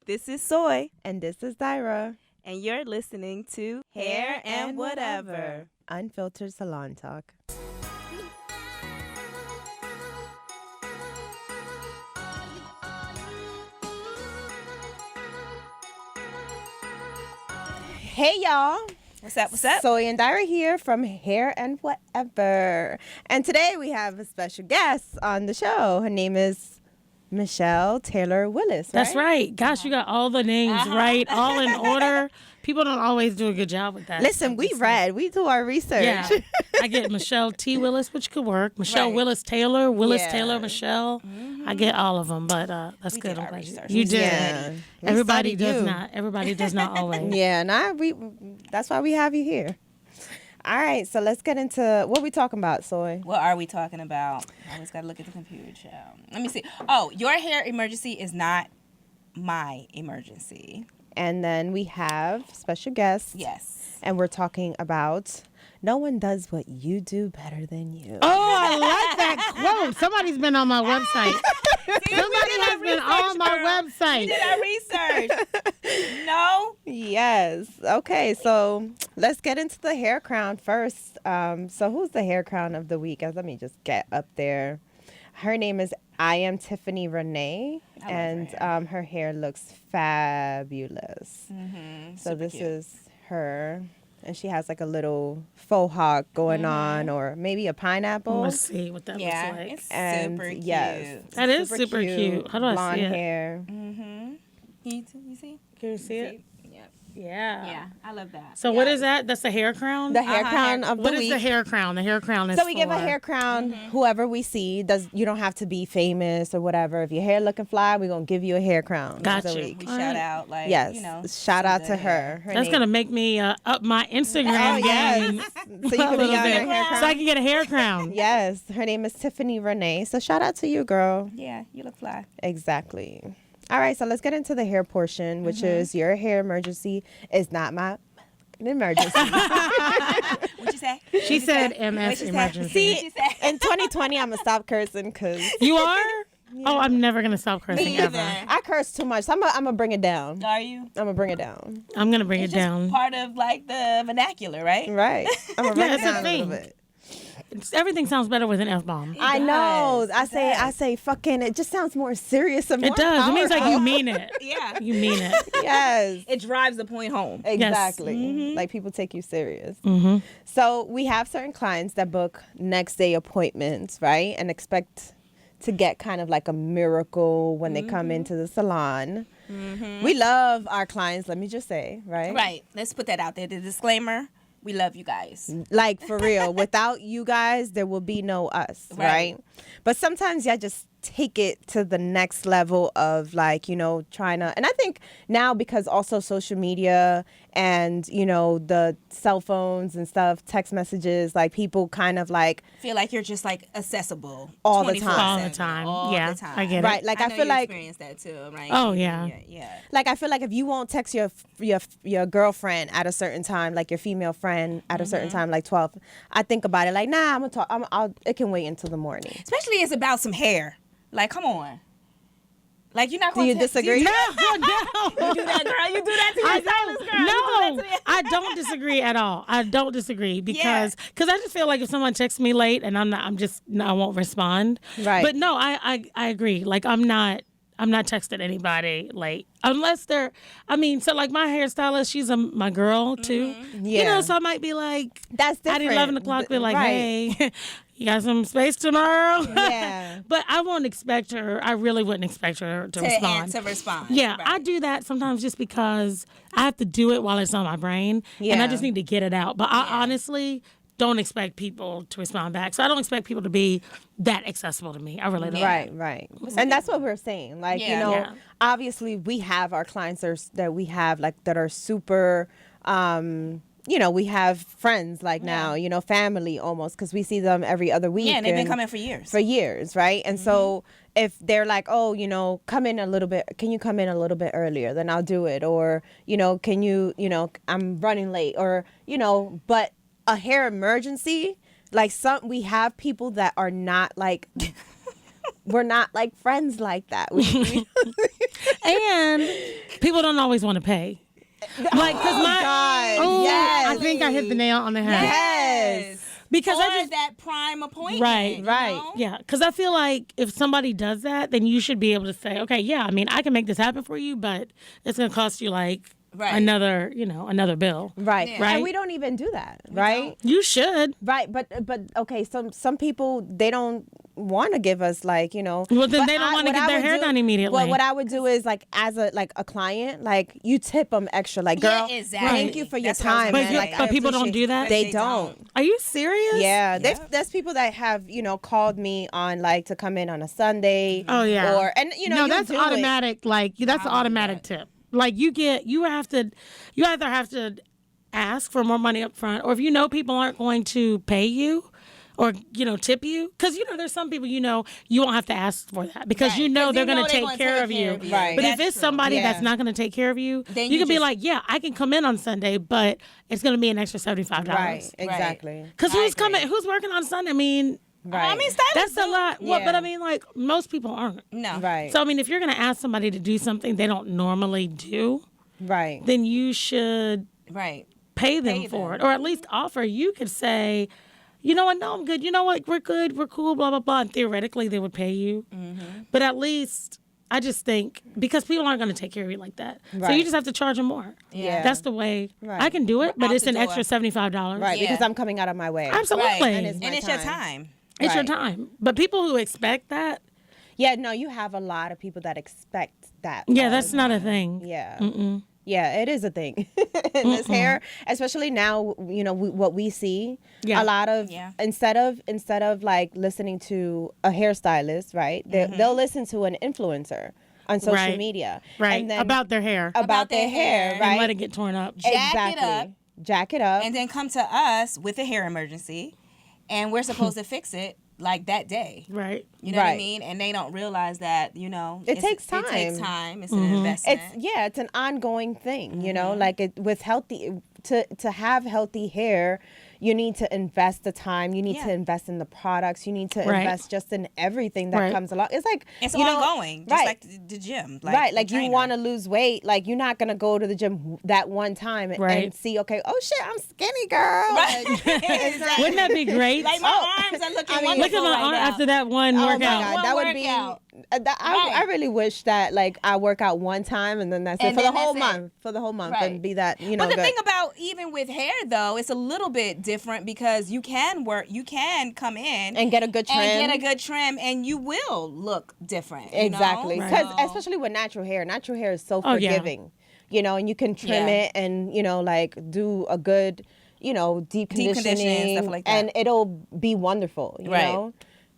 This is Soy, And this is Dyra. and you're listening to Hair and Whatever. Unfiltered salon talk. Hey, y'all. What's up? What's up? Soy and Dyra here from Hair and Whatever. And today we have a special guest on the show. Her name is Michelle Taylor Willis. That's right. Gosh, you got all the names right, all in order. People don't always do a good job with that. Listen, we read. We do our research. Yeah. I get Michelle T. Willis, which could work. Michelle Right. Willis Taylor, Willis Yeah. Taylor, Michelle. I get all of them, but that's We good. did I'm our glad research. you did. Yeah. We Everybody studied does you. not. Everybody does not always. Yeah, that's why we have you here. All right, so let's get into what we talking about, Soy. What are we talking about? I always got to look at the computer, child. Let me see. Oh, your hair emergency is not my emergency. And then we have special guests. Yes. And we're talking about no one does what you do better than you. Oh, I like that quote. Somebody's been on my website. Somebody has been on my We website. did our research. No? Yes. Okay, so let's get into the hair crown first. So who's the hair crown of the week? Let me just get up there. Her name is Tiffany Renee, I love and her her hair looks fabulous. Mm-hmm. So this is her, and she has like a little faux hawk going on, or maybe a pineapple. Let's see what that Yeah, looks like. it's And super cute. yes, That is super cute. How do I blonde see it? hair. Mm-hmm. You see? Can you see it? Yep. Yeah. Yeah, I love that. So what is that? That's the hair crown? The hair Uh-huh. crown of the What is week. the hair crown? The hair crown is So we give a for- hair crown whoever we see. You don't have to be famous or whatever. If your hair looking fly, we're gonna give you a hair crown. of Gotcha. the week. We All shout right. out, like, Yes. you know. Shout out the to hair. her. That's gonna make me up my Instagram Oh game yes. So you a can be little on bit, her hair crown. so I can get a hair crown. Yes. Her name is Tiffany Renee. So shout out to you, girl. Yeah, you look fly. Exactly. All right. So let's get into the hair portion, which is your hair emergency is not my emergency. What'd you say? She said What'd MS you say? emergency. What'd you say? In 2020, I'm gonna stop cursing because You are? Oh, I'm never gonna stop cursing Me ever. either. I curse too much. So I'm gonna bring it down. Are you? I'm gonna bring it down. I'm gonna bring It's it just down. part of like the vernacular, right? Right. I'm gonna bring Yeah, it it's a down a little thing. bit. Everything sounds better with an F bomb. I know. does. I say fucking. It just sounds more serious and more It does. It means like you powerful. mean it. Yeah. You mean it. Yes. It drives the point home. Exactly. Like people take you serious. Mm-hmm. So we have certain clients that book next day appointments, right? And expect to get kind of like a miracle when they come into the salon. We love our clients, let me just say, right? Right. Let's put that out there. The disclaimer. We love you guys. Like for real. Without you guys, there will be no us, right? But sometimes y'all just take it to the next level of like, trying to, and I think now because also social media and, the cell phones and stuff, text messages, like people kind of like, Feel like you're just like accessible All the 24/7, time. All the time. All Yeah, the time. I get it. right? Like I know feel you like, experienced that too, right? Oh, yeah. Yeah. like I feel like if you won't text your girlfriend at a certain time, like your female friend at a certain time, like 12, I think about it like, nah, I'm gonna talk. It can wait until the morning. Especially it's about some hair. Like, come on. Like, you're not Do going you to disagree? No. You do that, girl. You do that to your stylist, girl. You do that No, to your- I don't disagree at all. I don't disagree because I just feel like if someone texts me late and I won't respond. Right. But no, I agree. Like I'm not texting anybody late unless they're. I mean, so like my hairstylist, she's my girl too. Yeah. So I might be like That's different. at 11 o'clock, be like, Right. hey. You got some space tomorrow? Yeah. But I won't expect her. I really wouldn't expect her to respond. To respond. Yeah, Right. I do that sometimes just because I have to do it while it's on my brain, and Yeah. I just need to get it out. But I honestly don't expect people to respond back. So I don't expect people to be that accessible to me. I really don't. Right. And that's what we're saying. Like, Yeah. Yeah. obviously we have our clients that we have like that are super, we have friends like now, family almost, because we see them every other week. Yeah, and they've been coming for years. For years, right? And so if they're like, oh, come in a little bit, can you come in a little bit earlier? Then I'll do it. Or, can you, I'm running late. Or, but a hair emergency, like we have people that are not like, we're not like friends like that. And people don't always want to pay. Like, cause yes. I think I hit the nail on the head. Yes. Because or I just that prime appointment. Right. you know? Yeah, because I feel like if somebody does that, then you should be able to say, okay, yeah, I mean, I can make this happen for you, but it's gonna cost you like another bill. Right. Yeah. Right. And we don't even do that, right? You should. Right, but okay, some people, they don't want to give us like, Well, then but they don't want to what get I their would hair do- done immediately. Well, what I would do is like as a client, like you tip them extra, like girl, Yeah, exactly. thank you for your That's what I was time, gonna man. say. Like, but I people don't appreciate- do that? They don't. Are you serious? Yeah, there's people that have called me on like to come in on a Sunday. Oh yeah. Or and no, you that's do it. automatic. Like that's an automatic tip. Like you either have to ask for more money up front, or if people aren't going to pay you or tip you, because there's some people you won't have to ask for that because they're going to take care of you. Right. But if it's somebody that's not going to take care of you, Then you you can be just- like, yeah, I can come in on Sunday, but it's going to be an extra $75. Right, exactly. Because I who's agree. who's working on Sunday? I mean, Right. I mean, stylists that's a do. lot. Well, Yeah. but I mean, like most people aren't. No. Right. So I mean, if you're going to ask somebody to do something they don't normally do, Right. then you should Right. pay them for it, or at least offer. You could say, you know what, no, I'm good. You know what, we're good, we're cool, blah, blah, blah. And theoretically, they would pay you. Mm-hmm. But at least, I just think, because people aren't going to take care of you like that. So Right. you just have to charge them more. Yeah. That's the way. Right. I can do it, but Out it's the an door. extra $75. Right, Yeah. because I'm coming out of my way. Absolutely. Right. And it's my And it's your time. time. It's your Right. time. But people who expect that, Yeah, no, you have a lot of people that expect that. yeah, all that's the not a time. thing. Yeah. Yeah, it is a thing in this hair, especially now. What we see, Yeah. a lot of instead of like listening to a hairstylist, right? They'll listen to an influencer on social Right. media, Right. and then About their hair. about their hair, And right? let it get torn up. Jack it up. Jack it up. And then come to us with a hair emergency, and we're supposed to fix it like that day. Right. You know what I Right. mean? And they don't realize that, It takes time. It takes time. It's an investment. It's an ongoing thing, like with healthy to have healthy hair, you need to invest the time, you need to invest in the products, you need to Right. invest just in everything that Right. comes along. It's like It's you know, ongoing, just right. like the gym. Right, the like you trainer. want to lose weight, like you're not gonna go to the gym that one time and, Right. and see, okay, oh shit, I'm skinny, girl. Right. Like, it's not- Wouldn't that be great? Like my arms are looking wonderful Look at my right arm now. after that one Oh my workout. God, One that would be. workout. I really wish that like I work out one time and then that's it And for the then whole that's it. month, Right. and be that But the good. thing about even with hair though, it's a little bit different because you can come in And get a good trim. and get a good trim, and you will look different. you know? Exactly, Right. because So- especially with natural hair is so Oh, yeah. forgiving, and you can trim Yeah. it and like do a good deep conditioning conditioning, and stuff like that. and it'll be wonderful, you Right. know.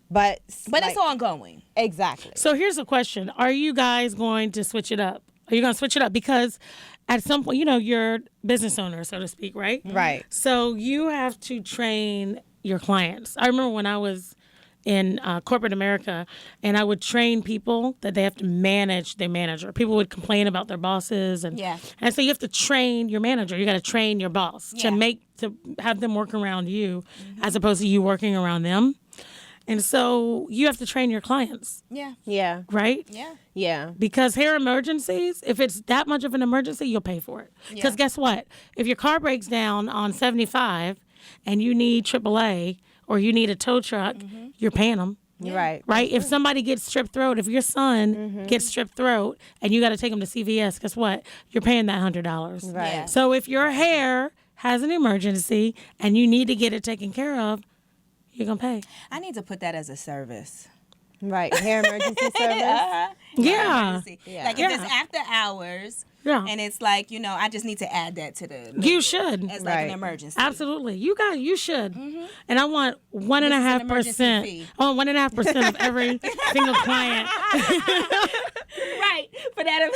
But it's ongoing. exactly. So here's a question. Are you guys going to switch it up? Are you going to switch it up? Because at some point, you're a business owner, so to speak, right? Right. So you have to train your clients. I remember when I was in corporate America, and I would train people that they have to manage their manager. People would complain about their bosses, and so you have to train your manager. You got to train your boss to have them work around you, as opposed to you working around them. And so you have to train your clients, Yeah. right? Yeah. Because hair emergencies, if it's that much of an emergency, you'll pay for it. Because guess what? If your car breaks down on 75 and you need AAA or you need a tow truck, you're paying them. Right. Right? If somebody gets strep throat, if your son gets strep throat and you got to take him to CVS, guess what? You're paying that $100. Right. Yeah. So if your hair has an emergency and you need to get it taken care of, you're going to pay. I need to put that as a service. Right. Hair emergency service. Yeah. Emergency. Yeah. Like if it's after hours, Yeah. and it's like I just need to add that to the. You should. As like Right. an emergency. Absolutely. You should. And I want 1.5%. emergency fee. I want 1.5% of every single client. Right for that.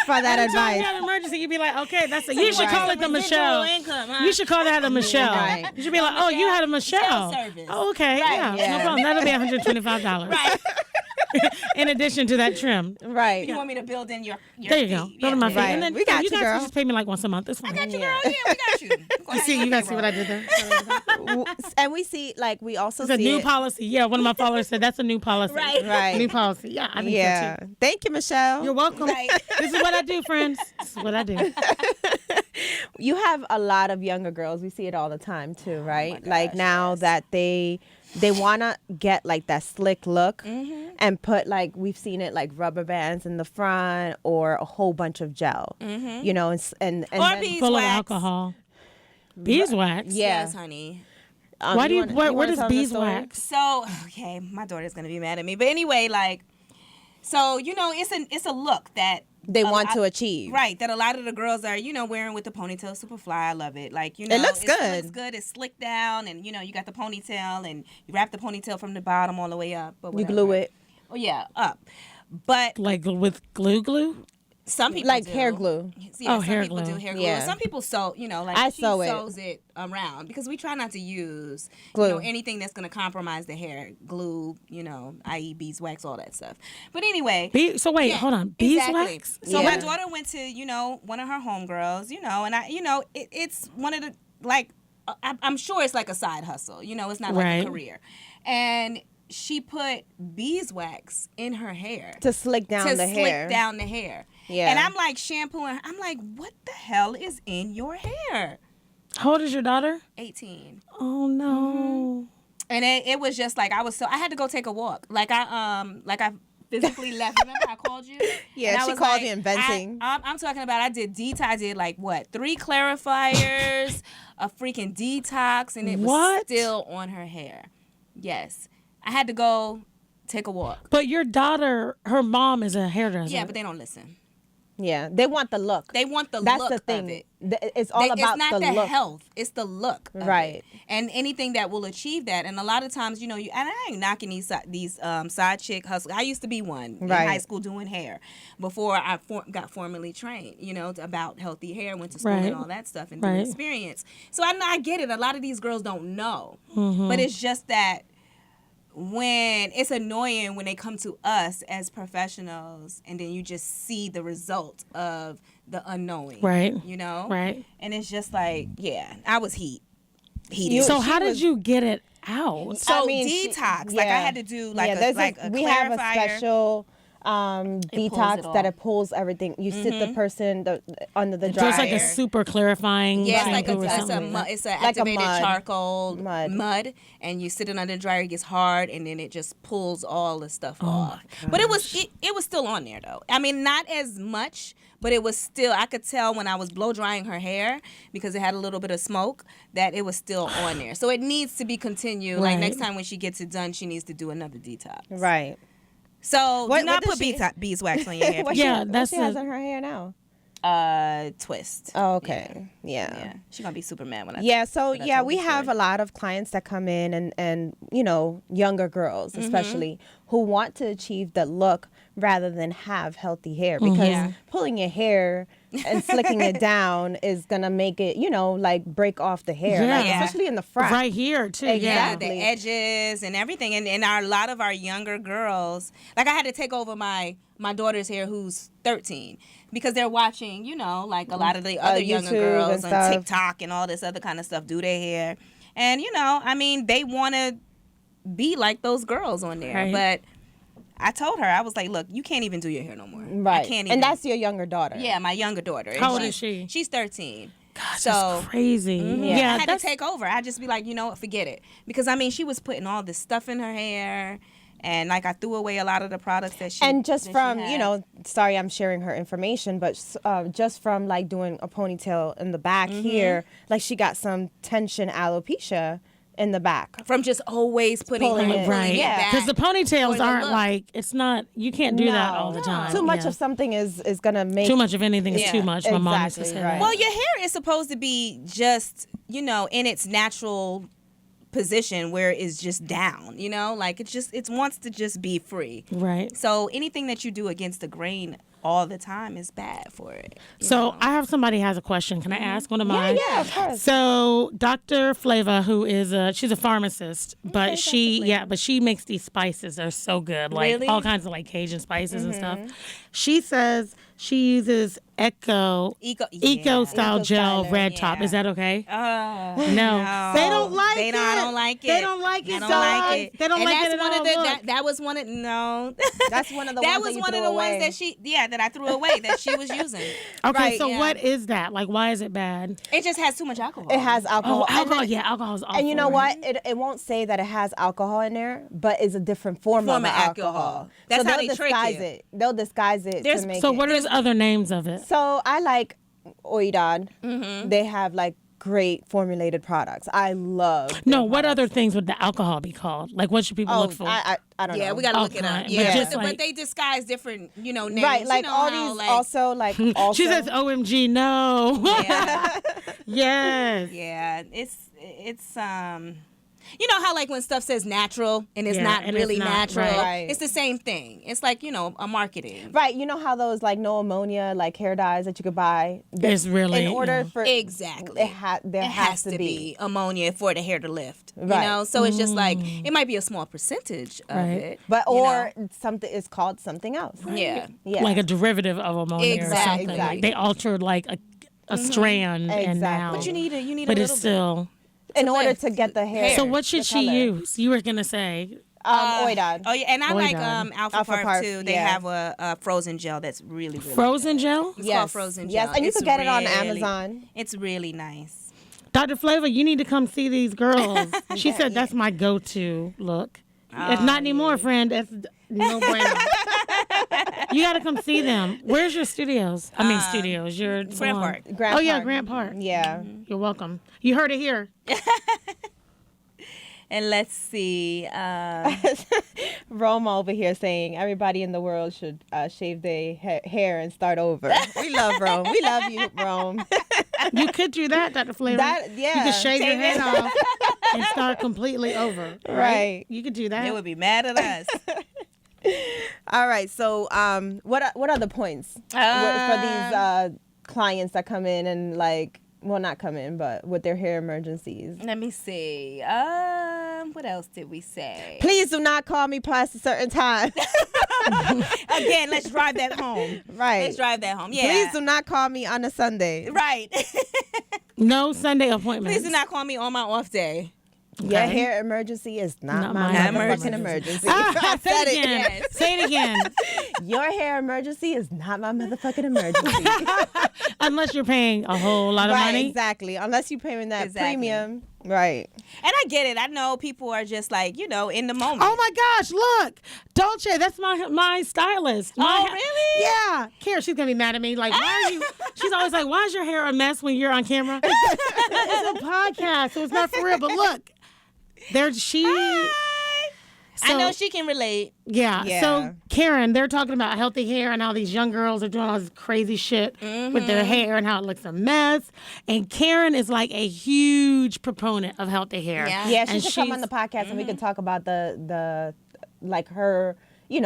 For that You advice. got an emergency, you'd be like, okay, that's it. You should call it the Michelle. Income, huh? You should call that a Michelle. Right. You should be like, oh, you had a Michelle. Service. Oh, okay. Yeah, Yeah. no problem. That'll be $125. Right. In addition to that trim. Right. You want me to build in your There you go. fee. Go to my Yeah. fee. Right. And then We got you you, guys girl. can just pay me like once a month. It's fine. I got you, girl. Yeah, we got you. You guys see what I did there? And we see, like, we also It's a see new it. policy. Yeah, one of my followers said that's a new policy. Right. Right. New policy. Yeah, I think Yeah. so too. Thank you, Michelle. You're welcome. Right. This is what I do, friends. That's what I do. You have a lot of younger girls. We see it all the time too, right? gosh, Like now yes. that they want to get like that slick look and put like, we've seen it like rubber bands in the front or a whole bunch of gel, you know, and Or then, beeswax. Full of alcohol. Beeswax. yeah. Yes, honey. Why do you you? wanna- Where wanna does tell them the story? beeswax? So, okay, my daughter's gonna be mad at me, but anyway, like, so you know, it's a look that They want to achieve. right, that a lot of the girls are, you know, wearing with the ponytail, super fly. I love it. Like, you know, looks It good. looks good. It's slicked down, and you know, you got the ponytail, and you wrap the ponytail from the bottom all the way up. But You whatever. glue it Oh yeah, up. But Like with glue? some people like do. hair glue. Yeah, Oh, some hair people glue. do hair glue. Yeah. Some people sew, you know, like I she sew it. sews it around because we try not to use Glue. you know, anything that's going to compromise the hair. Glue, you know, i.e. beeswax, all that stuff. But anyway. So wait, yeah, hold on. exactly. Beeswax? So Yeah. my daughter went to, you know, one of her homegirls, you know, and it's one of the, like, I'm sure it's like a side hustle, you know, it's not like Right. a career. And she put beeswax in her hair To slick down to the slick hair. down the hair. Yeah. And I'm like shampooing. I'm like, what the hell is in your hair? How old is your daughter? 18. Oh no. And it was just like I had to go take a walk. Like I physically left. Remember I called you? Yeah, And I she was called like, you and venting. I'm talking about I did detox. I did like what? 3 clarifiers, a freaking detox, and it was What? still on her hair. Yes. I had to go take a walk. But your daughter, her mom is a hairdresser. Yeah, but they don't listen. Yeah, they want the look. They want the That's look the thing. of it. It's all about it's not the look. health, it's the look of Right. it. And anything that will achieve that. And a lot of times, you know, and I ain't knocking these side chick hustlers. I used to be one in Right. high school doing hair before I got formally trained, you know, about healthy hair, went to school Right. and all that stuff and Right. did experience. So I get it. A lot of these girls don't know, Mm-hmm. but it's just that when it's annoying when they come to us as professionals and then you just see the result of the unknowing, Right. you know, Right. and it's just like, yeah, I was heated. So she how did was- you get it out? So I mean, she- detox, like I yeah. had to do like there's a we have a clarifier. special pulls detox it that all. it pulls everything. You sit the person under the So dryer. it's like a super clarifying Yeah, it's like shampoo or it's something. it's a Like a activated mud. charcoal Mud. and you sit it under the dryer, it gets hard, and then it just pulls all the stuff Oh off. But it was still on there though. I mean, not as much, but it was still. I could tell when I was blow drying her hair because it had a little bit of smoke that it was still on there. So it needs to be continued. Like Right. next time when she gets it done, she needs to do another detox. Right. So What- do not what does put she- beeswax on your hair. What Yeah, she, that's what she has a- on her hair now. Twist. Oh, okay. Yeah. Yeah, she's gonna be super mad when I. Yeah, so when I yeah, told we the have story. a lot of clients that come in and you know, younger girls especially who want to achieve the look rather than have healthy hair because Yeah. pulling your hair and slicking it down is going to make it, you know, like break off the hair, like, Yeah. especially in the front. Right here too. Yeah, Exactly. the edges and everything, and a lot of our younger girls. Like I had to take over my daughter's hair, who's 13, because they're watching, you know, like a lot of the other younger YouTube girls and on stuff. TikTok and all this other kind of stuff do their hair, and you know, I mean, they want to be like those girls on there, Right. but I told her, I was like, look, you can't even do your hair no more. Right. I can't even. And that's your younger daughter. yeah, my younger daughter. And How old is she? She's 13. Gosh, so that's crazy. yeah, Yeah, I had that's to take over. I'd just be like, you know what, forget it. Because, I mean, she was putting all this stuff in her hair. And, like, I threw away a lot of the products that she And just that she from, had. you know, sorry I'm sharing her information, but just from like doing a ponytail in the back here, like she got some tension alopecia in the back. From just always putting Pulling her it. right. Yeah. back. Because the ponytails for the aren't look. like, it's not, you can't do that No. all the time. Too much Yeah. of something is going to make Too much of anything is Yeah. too much. My mom used to Exactly, say right. that. Well, your hair is supposed to be just, you know, in its natural position where it's just down, you know? Like, it wants to just be free. Right. So anything that you do against the grain all the time is bad for it. you So know? I have somebody has a question. Can I ask one of mine? Yeah, of course. So Dr. Flava, who is she's a pharmacist, but she makes these spices. They're so good, like Really? all kinds of like Cajun spices and stuff. She says She uses Eco style gel Styler. red top. Is that okay? No, They don't like they it. don't like it. They don't like it. They don't like it. They don't And like that's it at one all. of the, Look. that was one of no. That's one of the that ones was that you one of threw the away. ones that I threw away that she was using. Okay, Right, so yeah. what is that? Like, why is it bad? It just has too much alcohol. It has alcohol. Oh, alcohol. And then- Alcohol is awful. And you know what? It won't say that it has alcohol in there, but it's a different form of alcohol. That's so how they'll they trick disguise you. it. They'll disguise it There's- to make So it. what are the other names of it? So I like Oidad. Mm-hmm. They have like great formulated products. I love. No, their what products. other things would the alcohol be called? Like, what should people Oh, look for? I don't know. Yeah, we gotta look it Okay, up. but Yeah, just but like- they disguise different, names. Right, like you know all how, these like, also like also. She says, "OMG, no." Yeah, Yes. yeah. It's you know how like when stuff says natural and it's Yeah, not and really it's not, natural. right. It's the same thing. It's like a marketing. Right, you know how those like no ammonia like hair dyes that you could buy. It's really in order yeah. for Exactly. there It has to be. ammonia for the hair to lift. Right. So it's just like it might be a small percentage of Right. it. But you or know? something is called something else. Yeah. Yeah. like a derivative of ammonia or Exactly. something. Exactly. Like they altered like a strand and Exactly. now. But you need a But little it's bit. still. in order lift to get the hair. So what should the she color. use? You were gonna say. Oidad. Oh yeah, and I like Oidad. Alpha Alpha Parf Parf, too. They yeah. have a frozen gel that's really Frozen good. gel? It's called frozen gel. Yes, and you It's can get it on really- Amazon. It's really nice. Dr. Flavor, you need to come see these girls. She said that's my go-to look. It's not anymore, friend. It's no bueno. You got to come see them. Where's your studios? I mean, studios. Your Grant salon. Park. Grant Oh, yeah, Park. Grant Park. Yeah. You're welcome. You heard it here. And let's see. Rome over here saying everybody in the world should shave their hair and start over. We love Rome. We love you, Rome. You could do that, Dr. Flavor. You could shave your head off and start completely over. Right. You could do that. They would be mad at us. All right. So, what other points for these clients that come in and like, well, not come in, but with their hair emergencies? Let me see. What else did we say? Please do not call me past a certain time. Again, let's drive that home. Right. Let's drive that home. Yeah. Please do not call me on a Sunday. Right. No Sunday appointments. Please do not call me on my off day. Your Okay. hair emergency is not my my motherfucking emergency. emergency. Ah, I say said it it. again. Yes. Say it again. Your hair emergency is not my motherfucking emergency. Unless you're paying a whole lot of Right, money. exactly. Unless you're paying that Exactly. premium. Right. And I get it. I know people are just like, in the moment. Oh my gosh, look. Dolce, that's my stylist. Oh, really? Yeah. Kara, she's going to be mad at me. Like, why are you? She's always like, why is your hair a mess when you're on camera? It's a podcast, so it's not for real. But look, I know she can relate. Yeah. Yeah. So, Karen, they're talking about healthy hair and how these young girls are doing all this crazy shit with their hair and how it looks a mess. And Karen is like a huge proponent of healthy hair. Yeah. Yeah, she And should come on the podcast and we could talk about the like her,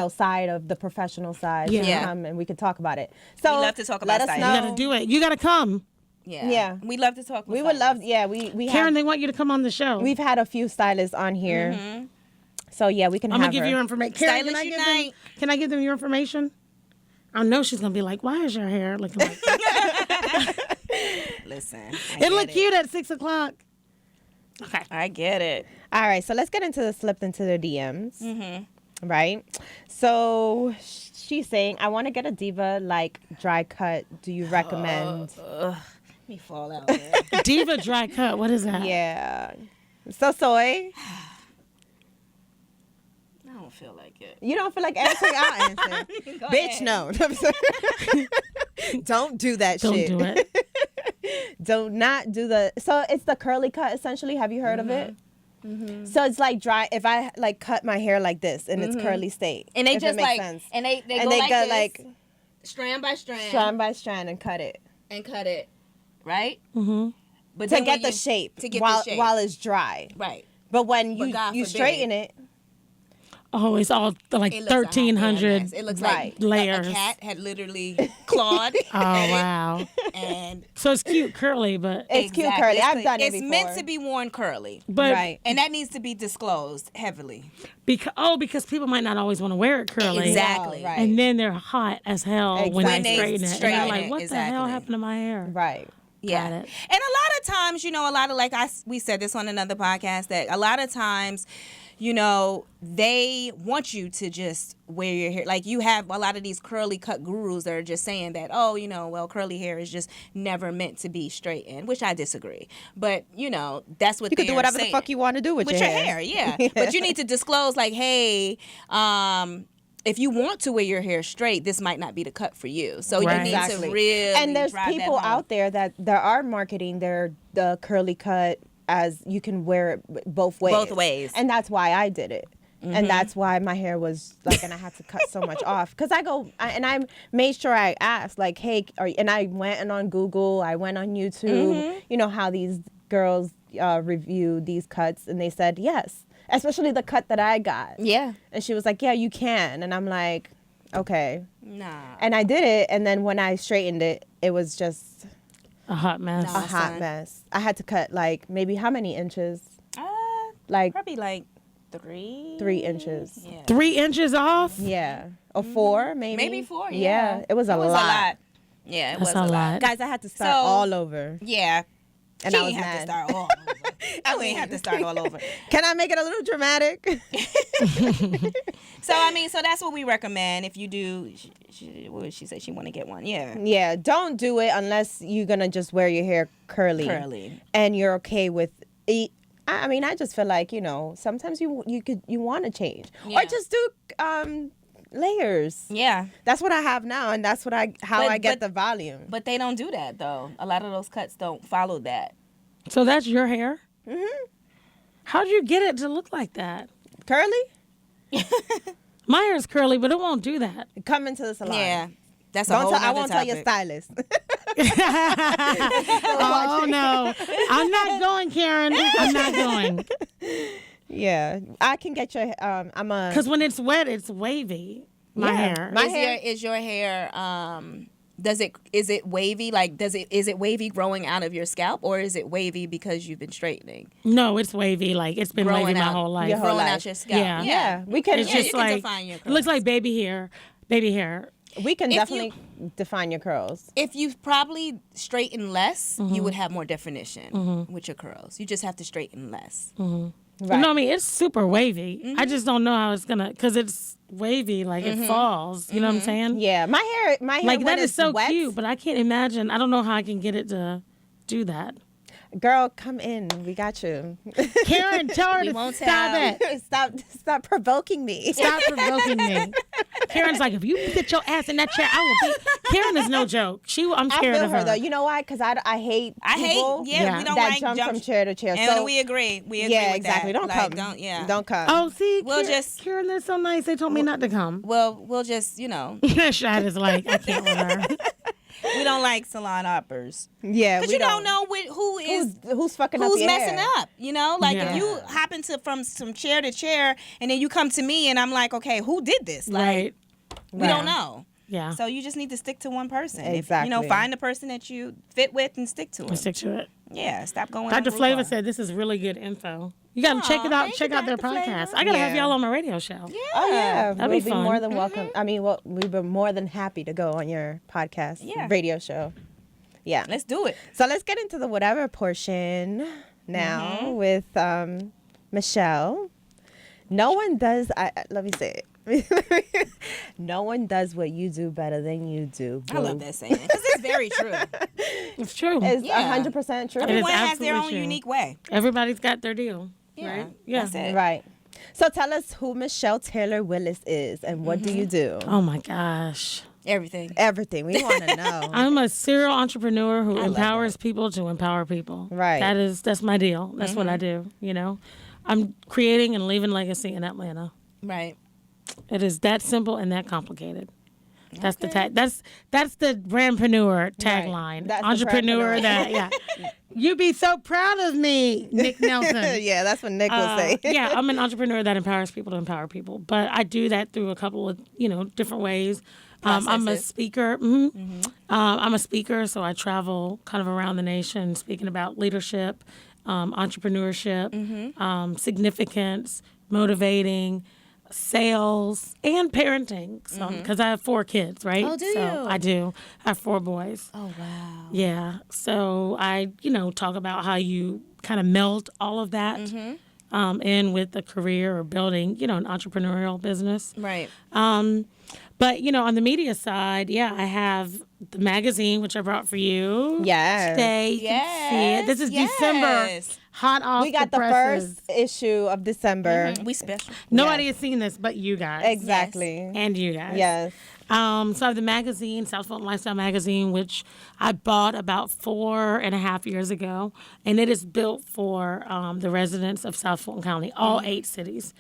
side of the professional side. She Yeah. can Yeah. come and we could talk about it. So We love to talk let about us styling. know. You got to do it. You got to come. Yeah. Yeah. We love to talk. We would love, we Karen, have, they want you to come on the show. we've had a few stylists on here. So yeah, we can I'm have going to give her. you your information. Karen, Stylist Unite. can I give them your information? I know she's going to be like, why is your hair looking like that? Listen. It looked cute at 6 o'clock. Okay. I get it. All right, so let's get into the slipped into the DMs. Right? So she's saying, I want to get a diva like dry cut. Do you recommend? Let me fall out there. Diva dry cut. What is that? Yeah. So soy. I don't feel like it. You don't feel like answering? I'll answer. Go Bitch, ahead. no. Don't do that Don't shit. do it. Do not do so it's the curly cut essentially. Have you heard of it? So it's like dry. If I like cut my hair like this and it's curly state, And they if it just makes like, sense. and they and go they like go this, like strand by strand, strand by strand and cut it and cut it, right? Mm-hmm. But to then get when the you- shape to get while the shape. while it's dry. Right. But when But God you forbid. straighten it, Oh, it's all like It looks a hot 1,300 mess. It looks Right. like layers. a cat had literally clawed. Oh, wow. And So it's cute curly, but It's cute curly. I've done it It's before. meant to be worn curly. but And that needs to be disclosed heavily. because people might not always want to wear it curly. Exactly. Oh, right. And then they're hot as hell when Exactly. they straighten it. And straighten they're like, it, what the hell exactly. happened to my hair? Right. Yeah. Got it. And a lot of times, a lot of we said this on another podcast, that a lot of times, they want you to just wear your hair. Like, you have a lot of these curly cut gurus that are just saying that, curly hair is just never meant to be straightened, which I disagree. But, that's what You can do they're whatever saying. the fuck you want to do with With your your hair, yeah. But you need to disclose, like, hey, if you want to wear your hair straight, this might not be the cut for you. So Right. you need Exactly. to really And there's drive that people home. out there that are marketing the curly cut as you can wear it both ways. Both ways. And that's why I did it. Mm-hmm. And that's why my hair was like, and I had to cut so much off. Because I made sure I asked, like, hey, and I went on Google, I went on YouTube, Mm-hmm. you know how these girls review these cuts. And they said, yes, especially the cut that I got. Yeah. And she was like, yeah, you can. And I'm like, okay. Nah. And I did it. And then when I straightened it, it was just A hot mess. No. a hot son. mess. I had to cut like maybe how many inches? Like Probably like 3. 3 inches. Yeah. 3 inches off? Yeah. Or 4 maybe. Maybe 4, yeah. It was a lot. Yeah, it That's was a a lot. lot. Guys, I had to start So- all over. Yeah. And she I was ain't have mad. to start all over. We ain't have to start all over. Can I make it a little dramatic? So that's what we recommend. If you do, what did she say? She want to get one. Yeah. Yeah, don't do it unless you're going to just wear your hair curly. Curly. And you're okay with it. I mean, I just feel like, sometimes you want to change. Yeah. Or just do layers. Yeah. That's what I have now, and that's what how I get the volume. But they don't do that, though. A lot of those cuts don't follow that. So that's your hair? Mm-hmm. How'd you get it to look like that? Curly? My hair is curly, but it won't do that. Come into the salon. Yeah. That's a Don't whole tell, I nother won't tell your topic. stylist. Oh, no. I'm not going, Karen. I'm not going. Yeah, I can get your. I'm a. Because when it's wet, it's wavy. My Yeah. hair. My Is hair- your hair is it wavy? Like, is it wavy growing out of your scalp, or is it wavy because you've been straightening? No, it's wavy. Like, it's been Growing wavy my out whole life. your whole Growing life. out your scalp. Yeah. Yeah, we can. It's Yeah, just you can like, define your it looks curls. like baby hair. Baby hair. We can If definitely define your curls. If you probably straighten less, you would have more definition with your curls. You just have to straighten less. Right. No, I mean, it's super wavy. I just don't know how it's going to, because it's wavy, like it falls. You know what I'm saying? Yeah, my hair. Like, when that is it's so wet, cute, but I can't imagine. I don't know how I can get it to do that. Girl, come in. We got you. Karen, tell her We to won't stop tell. it. Stop provoking me. Stop provoking me. Karen's like, if you get your ass in that chair, I will be. Karen is no joke. I'm I scared feel of her her. though. You know why? Because I hate. I people hate, Yeah. we don't that like jump from chair to chair. And So we agree. We agree yeah, with exactly. that. Don't Like, come. Don't come. Oh, see, We'll just- Karen, they're so nice. They told me not to come. Well, we'll just, Shad is like, I can't with her. we don't like salon hoppers. Yeah, Because we you don't know who's who's fucking up who's your messing hair. up, Like, Yeah. if you happen to from some chair to chair, and then you come to me, and I'm like, okay, who did this? Like, Right. we don't know. Yeah. So you just need to stick to one person. Exactly. If, find the person that you fit with and stick to We'll it. stick to it. Yeah, stop going. Dr. on Flavor Groupon. said this is really good info. You got to check it out. thank Check you, out their Dr. Flavor. podcast. I got to have Yeah. y'all on my radio show. Yeah. Oh yeah, That'd we'll be be fun. more than welcome. I mean, we'd be more than happy to go on your podcast, Yeah. radio show. Yeah. Let's do it. So let's get into the whatever portion now with Michelle. No one does. Let me say it. No one does what you do better than you do. I love boo. that saying because it's very true. It's true. It's Yeah. 100% true. It is Everyone has their own absolutely true. unique way. Everybody's got their deal. Yeah, Right? Yeah. that's it. Right. So tell us who Michelle Taylor Willis is and what do you do? Oh my gosh. Everything. Everything. We want to know. I'm a serial entrepreneur who empowers people to empower people. Right. That's my deal. That's what I do, I'm creating and leaving legacy in Atlanta. Right. It is that simple and that complicated. That's the tag. That's the brandpreneur tagline. That's the Entrepreneur. brandpreneur. That You be so proud of me, Nick Nelson. Yeah, that's what Nick will say. Yeah, I'm an entrepreneur that empowers people to empower people. But I do that through a couple of, different ways. I'm a speaker. I'm a speaker, so I travel kind of around the nation speaking about leadership, entrepreneurship, significance, motivating, sales, and parenting. So, because I have 4 kids, right? Oh, do you? I do. I have 4 boys. Oh, wow. Yeah. So I, talk about how you kind of meld all of that in with a career or building, an entrepreneurial business. Right. But, on the media side, I have the magazine, which I brought for you. Yes. Today. You can see it. This is December. Hot off We got the presses. first issue of December. We special. Nobody has seen this but you guys. Exactly. And you guys. Yes. So I have the magazine, South Fulton Lifestyle Magazine, which I bought about 4.5 years ago. And it is built for the residents of South Fulton County, all 8 cities,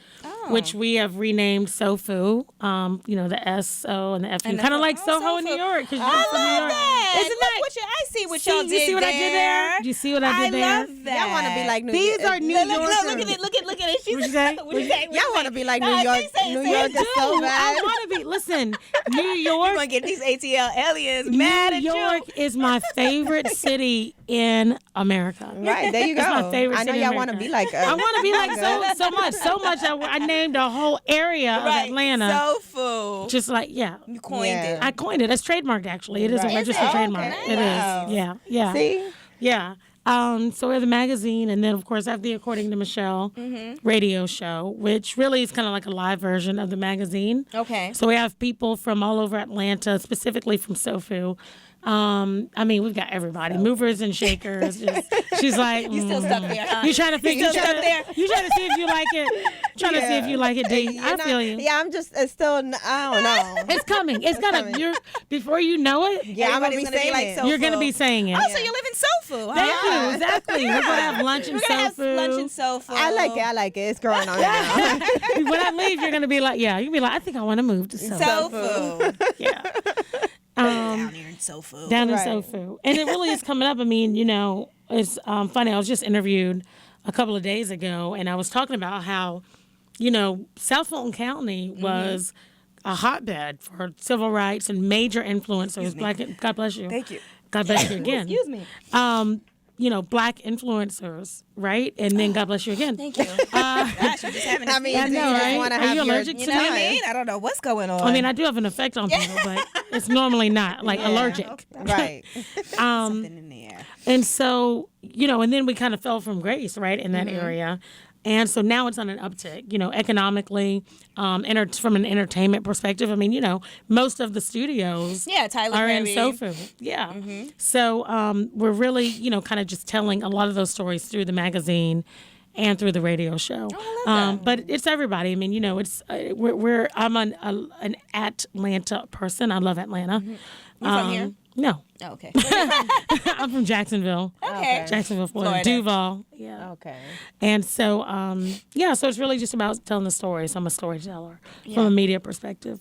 which we have renamed SOFU, the S-O and the F-U. Kind of like Soho in New York. Because you're from New York. Isn't that what I see what y'all did You see what there. I did there? You see what I did there? I love that. Y'all want to be like New These York. are New Look, Yorkers. look at it. Look at it. She's What'd you say? What you say? Y'all want to be like No, New York. say New it. York is so I bad. want to be. Listen, New You're York. going to get these ATL aliens mad New at York you. is my favorite city in America. Right, there you go. It's my favorite I know city in y'all want to America. be like us. I want to be like so much. I named a whole area of Atlanta. Sofu. Just like You coined Yeah. it. I coined it. It's trademarked actually. It is a Right. registered Is it? trademark. Okay. It Wow. is. Yeah. See? Yeah. So we have the magazine, and then of course I have the According to Michelle radio show, which really is kind of like a live version of the magazine. Okay. So we have people from all over Atlanta, specifically from SOFU. We've got everybody, movers and shakers. She's like, You still stuck there, huh? You trying to figure? You still stuck there? You trying to see if you like it? Trying to see if you like it, D. I feel you. Yeah, I'm just still, I don't know. It's coming. It's gonna. coming. Before you know it, Yeah, I'm going to be Everybody's gonna be saying like it. so- you're gonna be saying it. Oh, so you live in Sofu. Huh? Thank you. Exactly. We're gonna have lunch in We're going to have SOFU. lunch in Sofu. I like it. It's growing on me now. When I leave, you're gonna be like, yeah. You'll be like, I think I want to move to SOFU. Sofu. Yeah. Down here in Sofu. Down in Right. SOFU. And it really is coming up. It's funny. I was just interviewed a couple of days ago, and I was talking about how, South Fulton County was a hotbed for civil rights and major influencers. God bless you. Thank you. God bless you again. Excuse me. Black influencers, right? And then God bless you again. Thank you. Gosh, you're just having I mean, I know, you just right? want to Are have you your allergic to You know what I me? mean? I don't know what's going on. I do have an effect on people, but it's normally not allergic. Right. Something in the air. And so, and then we kind of fell from grace, right, in that area. And so now it's on an uptick, economically, from an entertainment perspective. Most of the studios Tyler are in Perry. SOFU. Yeah. So we're really, kind of just telling a lot of those stories through the magazine and through the radio show. Oh, I love that. But it's everybody. It's I'm an Atlanta person. I love Atlanta. You from here? No. Oh, okay. I'm from Jacksonville. Okay. Jacksonville, Florida. Florida. Duval. Yeah. Okay. And so, so it's really just about telling the stories. I'm a storyteller from a media perspective.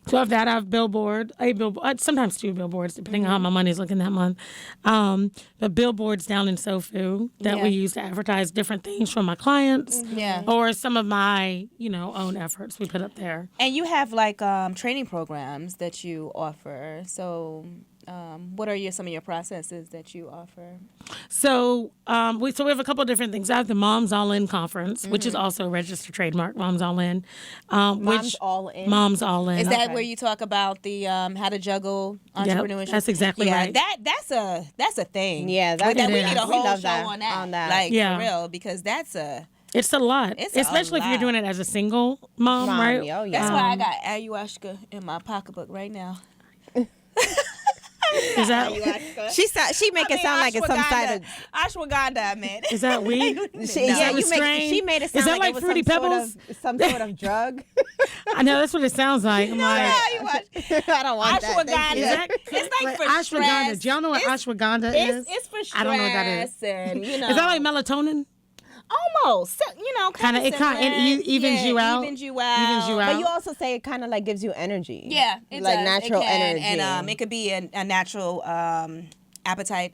So of that, I have sometimes 2 billboards, depending on how my money's looking that month. But billboards down in SOFU that we use to advertise different things from my clients, or some of my, own efforts we put up there. And you have training programs that you offer. So what are some of your processes that you offer? So we have a couple of different things. I have the Moms All In conference, which is also a registered trademark. Moms All In. Moms All In? Moms All In. Is that where you talk about the how to juggle entrepreneurship? that's exactly right. That's a thing. Yeah, we that need is. a We whole love show that, on that. on that. For real, because that's a. It's a lot, It's a especially if you're lot. doing it as a single mom, right? Oh, yeah. That's why I got ayahuasca in my pocketbook right now. Is that She make it sound like it's some side of. ashwagandha, man. is that weed? She made it sound Is that like it was Fruity Pebbles? some sort of drug. I know that's what it sounds like. I'm like, I don't want that. Thank Ashwagandha. you. is that It's like for ashwagandha? stress. Do y'all know what ashwagandha is? It's for stress. I don't know what that is. And, Is that like melatonin? Almost, kind of It evens you out. Evens you out. But you also say it kind of like gives you energy. Yeah, it like does. natural it can. energy. And it could be a natural appetite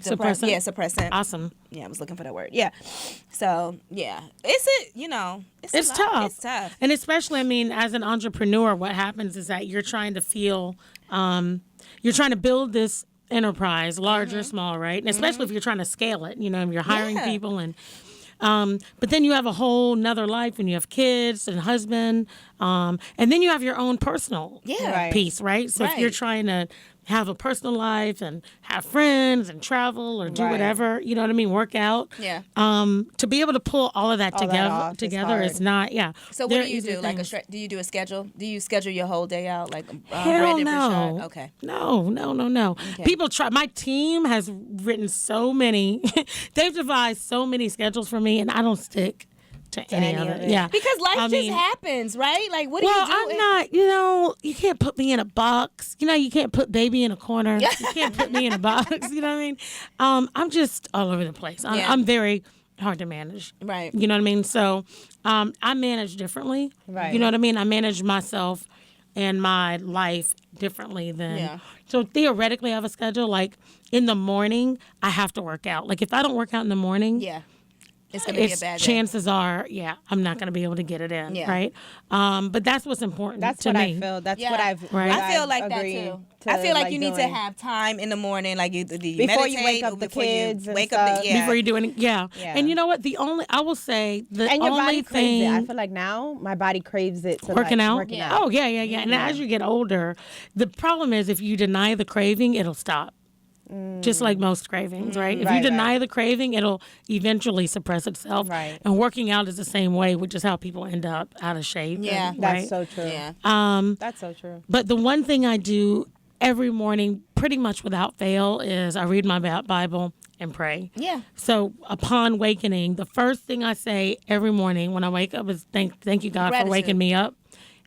Suppressant. Yeah, suppressant. Awesome. Yeah, I was looking for that word. Yeah. So yeah, it's It's tough. It's tough. And especially, I mean, as an entrepreneur, what happens is that you're trying to you're trying to build this enterprise, large or small, right? And especially if you're trying to scale it, you're hiring people and. But then you have a whole nother life when you have kids and husband, and then you have your own personal piece, right? So if you're trying to have a personal life and have friends and travel or do whatever, you know what I mean, work out. Yeah. To be able to pull all of that together is not. So what do you do? Like do you do a schedule? Do you schedule your whole day out? Like hell no. Okay. No. Okay. People try. My team has written so many. They've devised so many schedules for me, and I don't stick to any of it. Yeah. Because life just happens, right? Like, what do you do? I'm not, you can't put me in a box. You can't put baby in a corner. You can't put me in a box. You know what I mean? I'm just all over the place. I'm very hard to manage. Right. You know what I mean? So I manage differently. Right. You know what I mean? I manage myself and my life differently than. So theoretically, I have a schedule. Like, in the morning, I have to work out. Like, if I don't work out in the morning. Yeah. It's going to be a bad day. Chances are, I'm not going to be able to get it in, right? But that's what's important to me. That's what I feel. That's what I've I feel like that too. I feel like you need to have time in the morning, like you before you wake up the kids and stuff. Before you do anything, And you know what? I will say, and your body craves it. I feel like now my body craves it. To working out. out. Oh yeah. And as you get older, the problem is if you deny the craving, it'll stop. Just like most cravings, right? If you deny the craving, it'll eventually suppress itself. Right. And working out is the same way, which is how people end up out of shape. Yeah. That's so true. Yeah. That's so true. But the one thing I do every morning, pretty much without fail, is I read my Bible and pray. Yeah. So upon wakening, the first thing I say every morning when I wake up is thank you, God, for waking me up.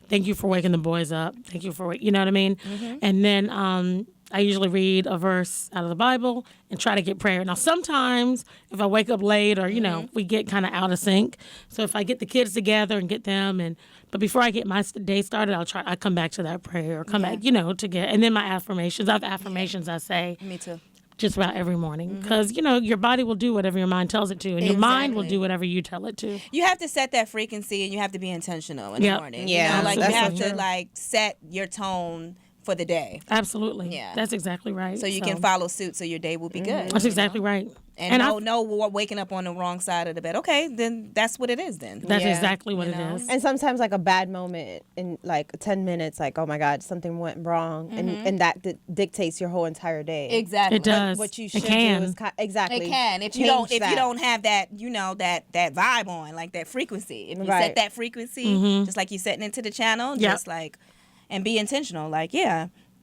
Thank you for waking the boys up. Thank you for you know what I mean? Mm-hmm. And then I usually read a verse out of the Bible and try to get prayer. Now, sometimes if I wake up late or, we get kind of out of sync. So if I get the kids together and get them, but before I get my day started, I come back to that prayer or come back, and then my affirmations. I have affirmations I say. Me too. Just about every morning. Because, your body will do whatever your mind tells it to. And your mind will do whatever you tell it to. You have to set that frequency and you have to be intentional in the morning. Yeah. You have to, set your tone for the day. Absolutely. Yeah. That's exactly right. So you can follow suit so your day will be good. That's exactly right. And no waking up on the wrong side of the bed. Okay, then that's what it is then. That's exactly what it is. And sometimes like a bad moment in like 10 minutes, like, oh my God, something went wrong. And that dictates your whole entire day. Exactly. It does. What you should do is exactly. It can. If you don't have that, that vibe on, like that frequency. If you set that frequency, just like you setting into the channel, just like, and be intentional. Like,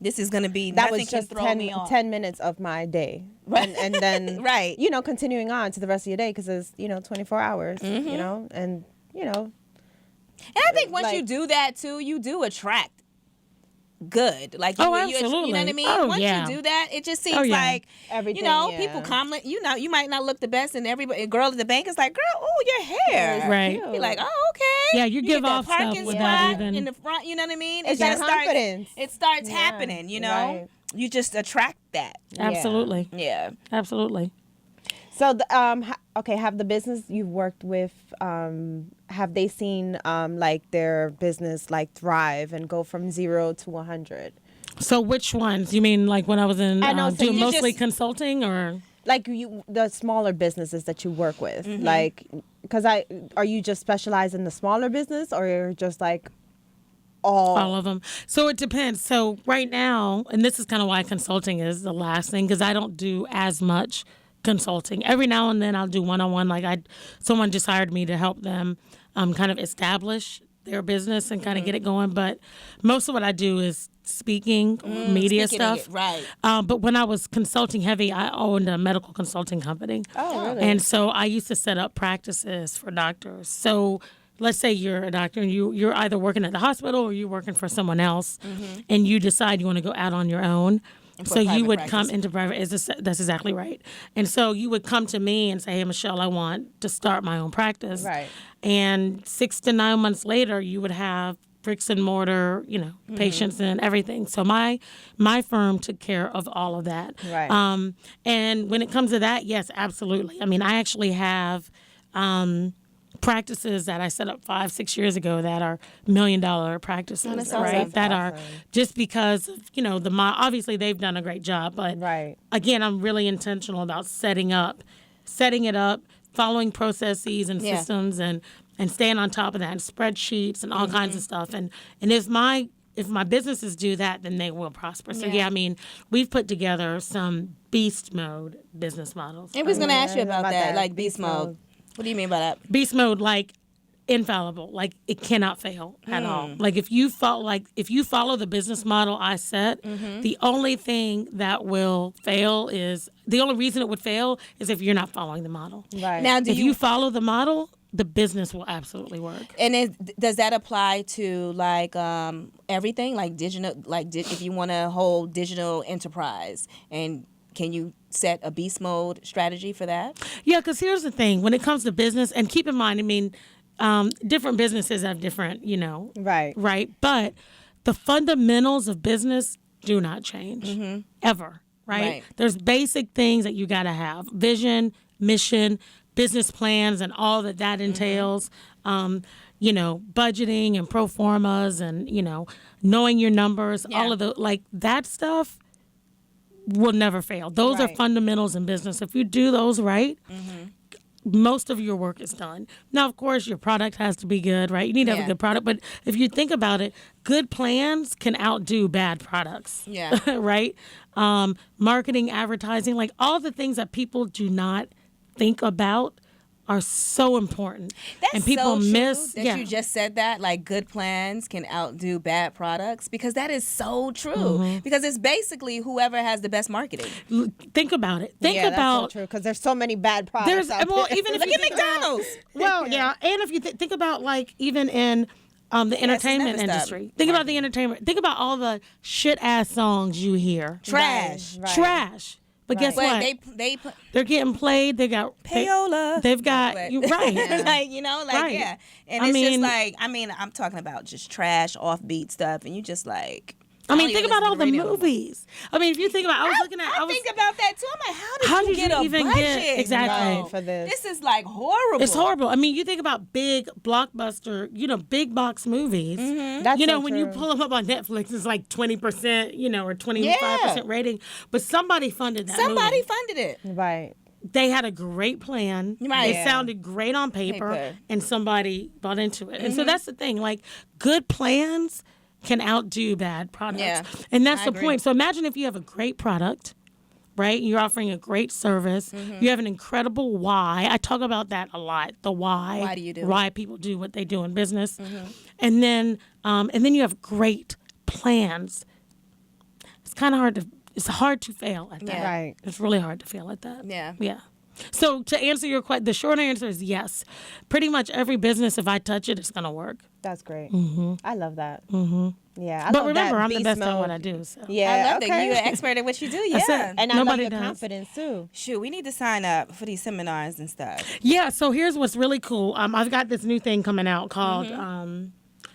this is going to be, that nothing was just can throw me off. 10 minutes of my day. Right. And then, right. Continuing on to the rest of your day because it's, 24 hours, and, And I think once you do that too, you do attract good. Like, absolutely. You know what I mean? Oh, once you do that, it just seems like, everything, people comment, you might not look the best and everybody, girl at the bank is like, girl, oh, your hair. Right. You're like, oh, okay. Yeah, you give off parking stuff without spot even. in the front, you know what I mean? It's that confidence. It starts happening, Right. You just attract that. Absolutely. Yeah. Absolutely. So, have the business you've worked with, have they seen like their business like thrive and go from 0 to 100? So which ones? You mean like when I was in I know, so doing you mostly just- consulting or? Like the smaller businesses that you work with, like, because are you just specialized in the smaller business or you're just like all of them? So it depends. So right now, and this is kind of why consulting is the last thing, because I don't do as much consulting. Every now and then I'll do one-on-one. Like someone just hired me to help them kind of establish their business and kind of get it going. But most of what I do is speaking, media stuff. Right. But when I was consulting heavy, I owned a medical consulting company. Oh, really? And so I used to set up practices for doctors. So let's say you're a doctor and you're either working at the hospital or you're working for someone else, and you decide you want to go out on your own. So you private would practice. come into private. That's exactly right. And so you would come to me and say, "Hey, Michelle, I want to start my own practice." Right. And 6 to 9 months later, you would have bricks and mortar, patients and everything. So my firm took care of all of that. Right. And when it comes to that, yes, absolutely. I mean, I actually have practices that I set up 5-6 years ago that are $1 million practices, that's right? awesome. That are just because of, obviously they've done a great job, but Right. again, I'm really intentional about setting it up, following processes and Yeah. systems and staying on top of that and spreadsheets and all kinds of stuff. And if my businesses do that, then they will prosper. So I mean, we've put together some beast mode business models. I was going to ask you about about that, that. like beast mode. What do you mean by that? Beast mode, like infallible, like it cannot fail at all. Like if you follow the business model I set, the only thing that will fail is the only reason it would fail is if you're not following the model. Right. Now, If you follow the model, the business will absolutely work. And does that apply to like everything, like digital, if you want a whole digital enterprise, and can you set a beast mode strategy for that? Yeah, because here's the thing: when it comes to business, and keep in mind, I mean, different businesses have different, Right. right. But the fundamentals of business do not change ever, right? There's basic things that you got to have: vision, mission, business plans, and all that entails. Budgeting and pro formas, and knowing your numbers, all of that stuff will never fail. Those are Right. fundamentals in business. If you do those right, most of your work is done. Now, of course, your product has to be good, right? You need to have a good product. But if you think about it, good plans can outdo bad products. Yeah. Right? Marketing, advertising, like all the things that people do not think about are so important. That's and people so true miss that you just said that, like good plans can outdo bad products, because that is so true. Because it's basically whoever has the best marketing. Think about it. Think Yeah, that's about so true, because there's so many bad products there's out well there. even if Look you at think about- McDonald's. Well, yeah, and if you think about like even in the entertainment never stopped. industry, think about the entertainment. Think about all the shit ass songs you hear. Trash. Right. Trash. But guess But what? they put They're getting played. They got payola. They've got But- you right. Right. yeah. And I it's just mean- like, I'm talking about just trash, offbeat stuff, and you just like. I mean, don't think even about all the listen to radio no more. movies. I mean, if you think about, I was looking at, I think about that too. I'm like, how did you get a even budget? get exactly Right, for this. This is like horrible. It's horrible. I mean, you think about big blockbuster, big box movies. That's so When you true. pull them up on Netflix, it's like 20%, or 25% rating. But somebody funded that Somebody movie. funded it. Right. They had a great plan. Right. It Yeah. sounded great on paper, and somebody bought into it. Mm-hmm. And so that's the thing. Like, good plans can outdo bad products. Yeah, And that's I the agree. point. So imagine if you have a great product, right? You're offering a great service. Mm-hmm. You have an incredible why. I talk about that a lot. The why. Why do you do it? Why people do what they do in business. And then you have great plans. It's kind of hard it's hard to fail at that. Yeah. Right. It's really hard to fail at that. Yeah. Yeah. So to answer your question, the short answer is yes. Pretty much every business, if I touch it, it's going to work. That's great. Mm-hmm. I love that. Mm-hmm. Yeah. I But love remember, that I'm the beast best at mode. what I do. So. Yeah. I love okay. that you're an expert at what you do. That's Yeah. it. And I love Nobody your does. confidence too. Shoot, we need to sign up for these seminars and stuff. Yeah, so here's what's really cool. I've got this new thing coming out called Mm-hmm.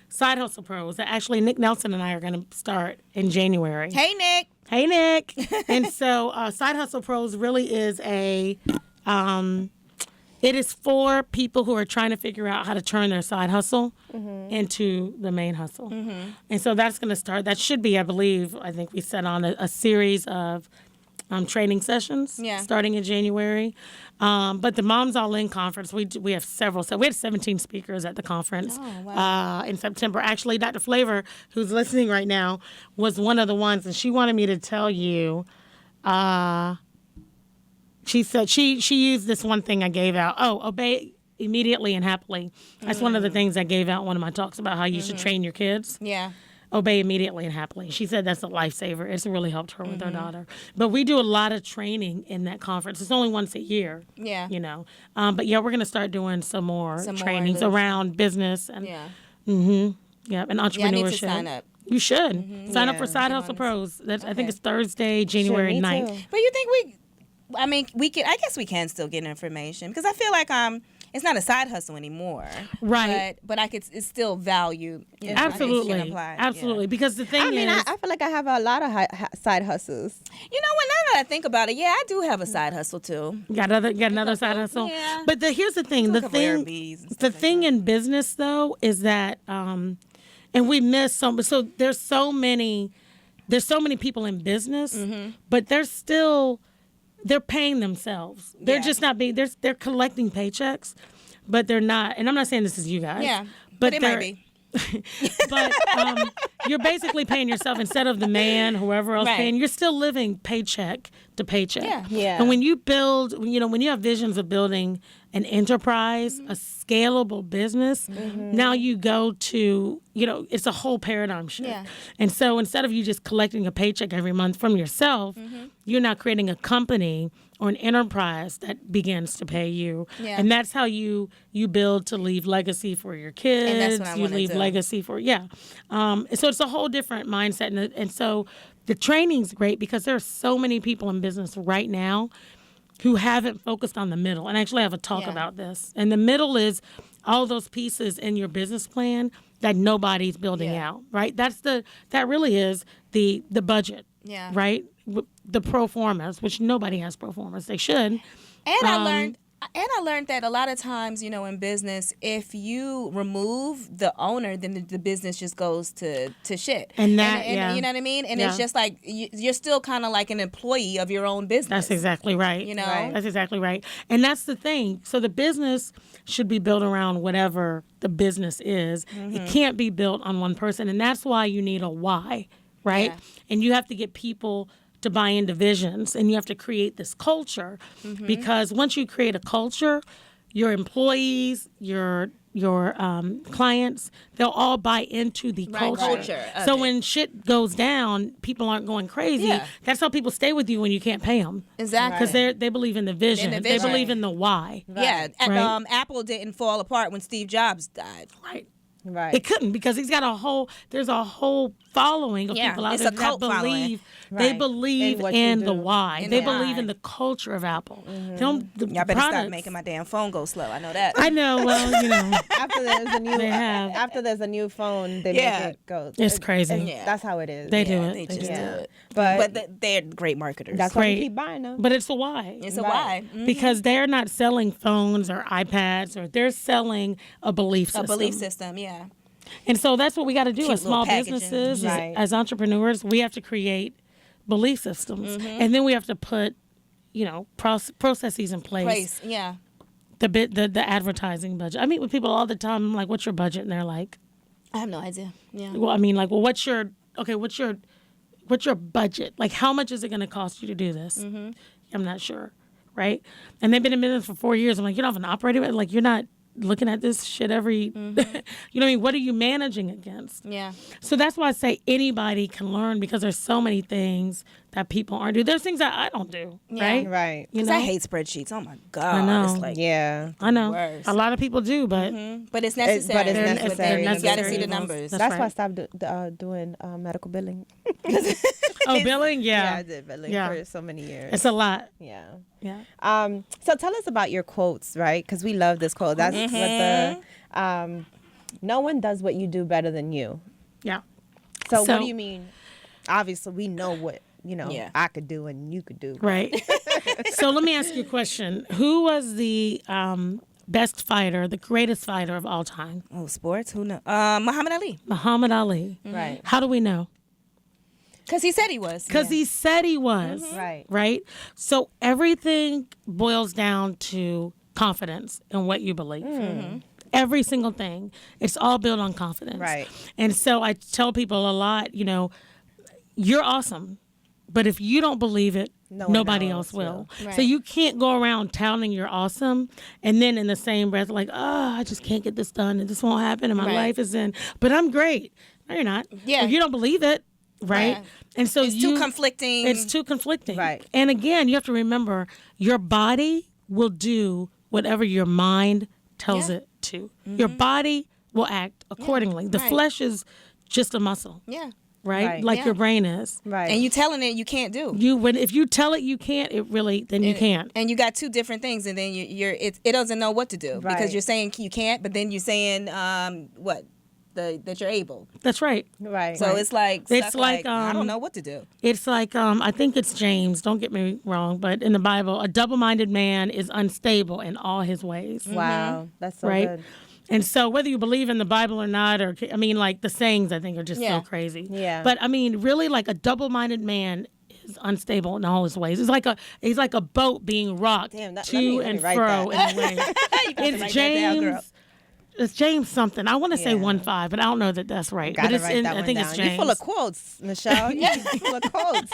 Side Hustle Pros that actually Nick Nelson and I are going to start in January. Hey, Nick. Hey, Nick. And so Side Hustle Pros really is it is for people who are trying to figure out how to turn their side hustle into the main hustle. And so that's going to start. That should be, I think we set on a series of training sessions starting in January. But the Moms All In conference, we have several. So we had 17 speakers at the conference in September. Actually, Dr. Flavor, who's listening right now, was one of the ones, and she wanted me to tell you. She said she used this one thing I gave out. Oh, obey immediately and happily. That's one of the things I gave out in one of my talks about how you should train your kids. Yeah. Obey immediately and happily. She said that's a lifesaver. It's really helped her with her daughter. But we do a lot of training in that conference. It's only once a year. Yeah. But yeah, we're going to start doing some more Some more trainings of those. around business and Yeah. and Yeah, I entrepreneurship. need to sign up. You should sign up for Side Hustle Pros. I think it's Thursday, January 9th. But you think we can? I guess we can still get information because I feel like it's not a side hustle anymore, right? But it's still value. Absolutely, absolutely. Yeah. Because the thing is, I feel like I have a lot of side hustles. You know what? Now that I think about it, I do have a side hustle too. Got another side hustle. Yeah. But here's the thing. The thing in business though is that, and we miss so there's so many people in business, but they're paying themselves. They're just not being. They're collecting paychecks, but they're not. And I'm not saying this is you guys. Yeah, but it might be. But you're basically paying yourself instead of the man, whoever else paying. You're still living paycheck to paycheck. Yeah. And when you build, when you have visions of building an enterprise, a scalable business, now you go to, it's a whole paradigm shift. Yeah. And so instead of you just collecting a paycheck every month from yourself, you're now creating a company or an enterprise that begins to pay you. Yeah. And that's how you build to leave legacy for your kids. And that's what I you leave do. Legacy for, so it's a whole different mindset. And so the training's great because there are so many people in business right now who haven't focused on the middle. And I actually have a talk about this. And the middle is all those pieces in your business plan that nobody's building out, right? That really is the budget, right? The pro formas, which nobody has pro formas. They should. And I learned that a lot of times, in business, if you remove the owner, then the business just goes to shit. And you know what I mean? And it's just like you're still kind of like an employee of your own business. That's exactly right. That's exactly right. And that's the thing. So the business should be built around whatever the business is. It can't be built on one person. And that's why you need a why, right? Yeah. And you have to get people to buy into visions, and you have to create this culture because once you create a culture, your employees, your clients, they'll all buy into the culture. So when shit goes down, people aren't going crazy. Yeah. That's how people stay with you when you can't pay them. Exactly. Because they believe in the vision. They believe in the why. Right. Yeah. Apple didn't fall apart when Steve Jobs died. Right. It couldn't because there's a whole following of people out there that believe. They believe in the why. They believe in the culture of Apple. Y'all better stop making my damn phone go slow. I know that. I know. Well, after there's a new phone, they make it go. It's crazy. That's how it is. They do it. They just do it. But they're great marketers. That's why we keep buying them. But it's a why. It's a why. Because they're not selling phones or iPads, or they're selling a belief system. A belief system, yeah. And so that's what we got to do as small businesses, as entrepreneurs. We have to create belief systems, and then we have to put, processes in place. The advertising budget. I meet with people all the time. I'm like, "What's your budget?" And they're like, "I have no idea." Yeah. Well, I mean, like, well, what's your budget? Like, how much is it going to cost you to do this? I'm not sure, right? And they've been in business for 4 years. I'm like, you don't have an operating budget? Like, you're not looking at this shit every, you know what I mean? What are you managing against? Yeah. So that's why I say anybody can learn because there's so many things that people aren't doing. There's things that I don't do, right? Right. Because I hate spreadsheets. Oh my God. I know. It's like, I know. Worse. A lot of people do, but. But it's necessary. It's necessary. You got to see the numbers. That's why I stopped doing medical billing. Oh, billing? Yeah. I did billing for so many years. It's a lot. Yeah. Yeah. So tell us about your quotes, right? Because we love this quote. That's what the no one does what you do better than you. Yeah. So what do you mean? Obviously, we know what I could do and you could do. Right. So let me ask you a question. Who was the best fighter, the greatest fighter of all time? Oh, sports? Who knows? Muhammad Ali. Muhammad Ali. Right. How do we know? Because he said he was. Because he said he was. Right. Right? So everything boils down to confidence in what you believe. Every single thing. It's all built on confidence. Right. And so I tell people a lot, you're awesome. But if you don't believe it, nobody else will. Right. So you can't go around touting you're awesome and then in the same breath like, I just can't get this done and this won't happen and my life is in. But I'm great. No, you're not. Yeah. If you don't believe it. Right. Yeah. And so it's too conflicting. It's too conflicting. Right. And again, you have to remember your body will do whatever your mind tells it to. Your body will act accordingly. The flesh is just a muscle, Yeah. right? Right. Like Yeah. your brain is. Right. And you telling it you can't do. If you tell it you can't, then you can't. And you got two different things, and then it doesn't know what to do Right. because you're saying you can't, but then you're saying that you're able. That's right. Right. So it's like It's stuck like, I don't know what to do. It's like I think it's James. Don't get me wrong, but in the Bible, a double-minded man is unstable in all his ways. Wow. That's so Right. good. And so whether you believe in the Bible or not, or I mean, like the sayings, I think are just Yeah. so crazy. Yeah. But I mean, really, like a double-minded man is unstable in all his ways. He's like a boat being rocked Damn, let to me and write fro that. in waves. It's write that down, girl. James. It's James something. I want to say Yeah. 1:5, but I don't know that that's right. Gotta but it's write that I one think down. it's James. You're full of quotes, Michelle. You're full of quotes.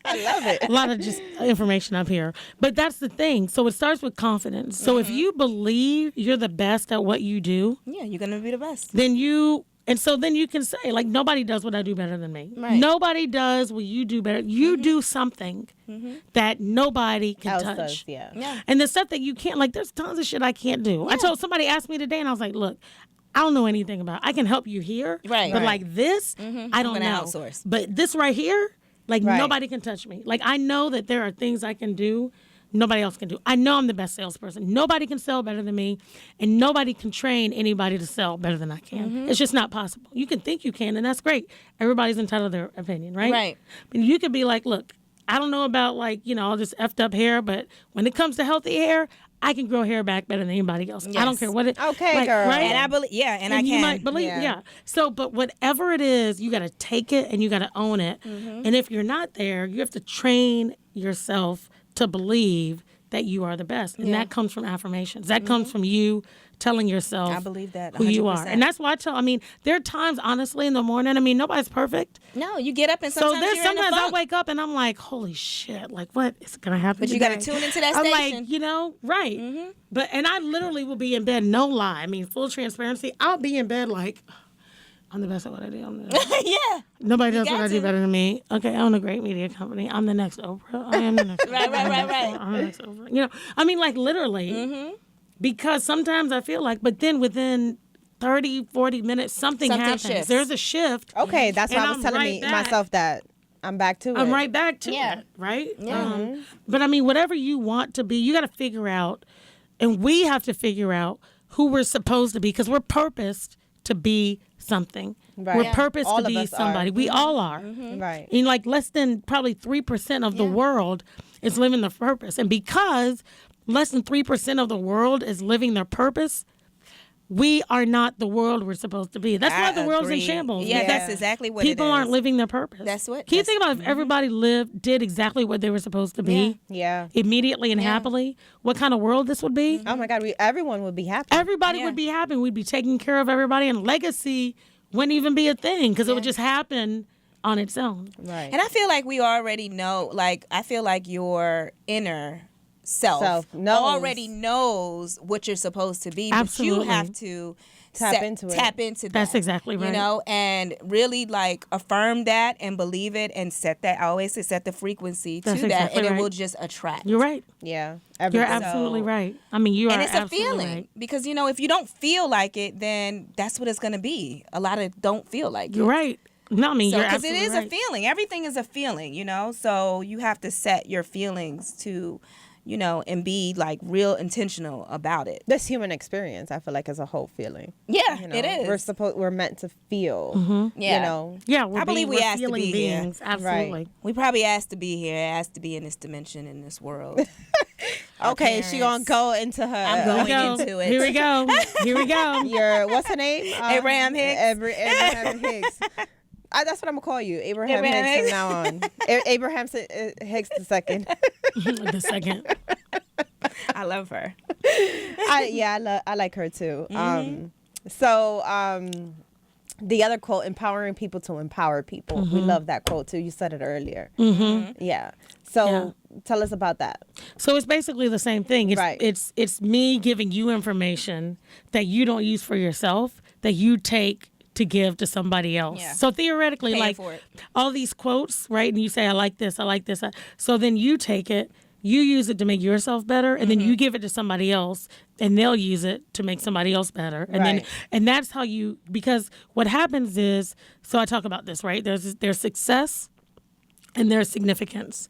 I love it. A lot of just information up here. But that's the thing. So it starts with confidence. So if you believe you're the best at what you do, Yeah, you're gonna be the best. then then you can say, like, nobody does what I do better than me. Right. Nobody does what you do better. You do something that nobody can Else touch. does, yeah. Yeah. And the stuff that you can't, like, there's tons of shit I can't do. I told somebody, asked me today, and I was like, look, I don't know anything about it. I can help you here. Right. But Right. like this, I don't gonna know. outsource. But this right here, like Right. nobody can touch me. Like I know that there are things I can do nobody else can do. I know I'm the best salesperson. Nobody can sell better than me, and nobody can train anybody to sell better than I can. It's just not possible. You can think you can, and that's great. Everybody's entitled to their opinion, right? Right. But you could be like, look, I don't know about all this effed up hair, but when it comes to healthy hair, I can grow hair back better than anybody else. I don't Yes. care what it. Okay, girl. Right? And I believe, and I And you can. might believe, Yeah. yeah. So, but whatever it is, you got to take it and you got to own it. And if you're not there, you have to train yourself to believe that you are the best. And that comes from affirmations. That comes from you telling yourself I believe that who you are. 100%. And that's why there are times, honestly, in the morning, nobody's perfect. No, you get up and So sometimes there's you're in a sometimes I funk. wake up and I'm like, holy shit, like what is going to happen But you got to today? tune into that I'm station. like, right. But, and I literally will be in bed, no lie. I mean, full transparency. I'll be in bed like, I'm the best at what I do. I'm the best. Yeah. Nobody does what got I do to. better than me. Okay, I own a great media company. I'm the next Oprah. I am the next Right, Oprah. right. I'm the next Oprah. Like literally. Because sometimes I feel like, but then within 30, 40 minutes, something happens. shifts. There's a shift. Okay, that's why And I was I'm telling right back. myself that I'm back to it. I'm right back to Yeah. it, right? Yeah. But whatever you want to be, you got to figure out, and we have to figure out who we're supposed to be because we're purposed to be something. Right. We're Yeah. purposed All to of be us are. somebody. We all are. Right. And like less than probably 3% of the world is living their purpose. And because less than 3% of the world is living their purpose, we are not the world we're supposed to be. That's why the world's in agree. shambles. Yeah, because that's exactly what people it is. aren't living their purpose. That's what- Can you that's- think about if everybody did exactly what they were supposed to be Yeah. immediately and happily, what kind of world this would be? Oh my God, everyone would be happy. Everybody Yeah. would be happy. We'd be taking care of everybody, and legacy wouldn't even be a thing because it would just happen on its own. Right. And I feel like we already know, I feel like your inner self knows. already knows what you're supposed to be. Absolutely. But you have to Tap into it. Tap into that. That's exactly right. And really affirm that and believe it and set that. I always say set the frequency That's to that, exactly and right. it will just attract. You're right. Yeah. You're Everything. absolutely right. You are And it's a absolutely feeling right. because if you don't feel like it, then that's what it's going to be. A lot of don't feel like You're it. right. No, you're Because it absolutely is right. a feeling. Everything is a feeling, So you have to set your feelings to, and be real intentional about it. This human experience, I feel like, is a whole feeling. Yeah, You know? it is. We're meant to feel. Yeah. Yeah, I believe we we're asked to feeling be here. beings. Absolutely. Right. We probably asked to be here, asked to be in this dimension, in this world. Our Okay, she gonna parents. go into her. I'm Here we going go. into it. Here we go. Here we go. Your what's her name? Abraham Hicks. Abraham Hicks. That's what I'm gonna call you, Abraham Abraham Hicks Hicks. from now on. Abraham Hicks the second. The second. I love her. I like her too. The other quote, empowering people to empower people. We love that quote too. You said it earlier. Yeah. So tell us about that. So it's basically the same thing. It's, Right. it's me giving you information that you don't use for yourself, that you take to give to somebody else. Yeah. So theoretically, Paying for it. all these quotes, right? And you say, I like this, I like this. So then you take it, you use it to make yourself better, and then you give it to somebody else, and they'll use it to make somebody else better. And and that's how because what happens is, so I talk about this, right? There's success and there's significance.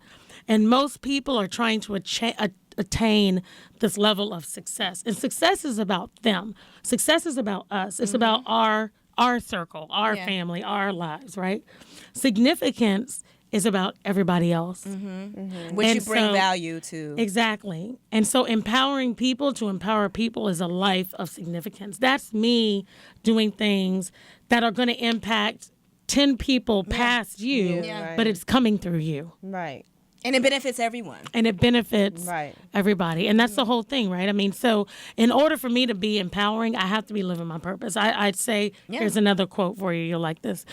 And most people are trying to attain this level of success. And success is about them. Success is about us. It's about our circle, our family, our lives, right? Significance is about everybody else. Which you bring value to. Exactly. And so empowering people to empower people is a life of significance. That's me doing things that are going to impact 10 people past you, but it's coming through you. Right. And it benefits everyone. And it benefits everybody. And that's the whole thing, right? I mean, so in order for me to be empowering, I have to be living my purpose. I'd say, here's another quote for you. You'll like this.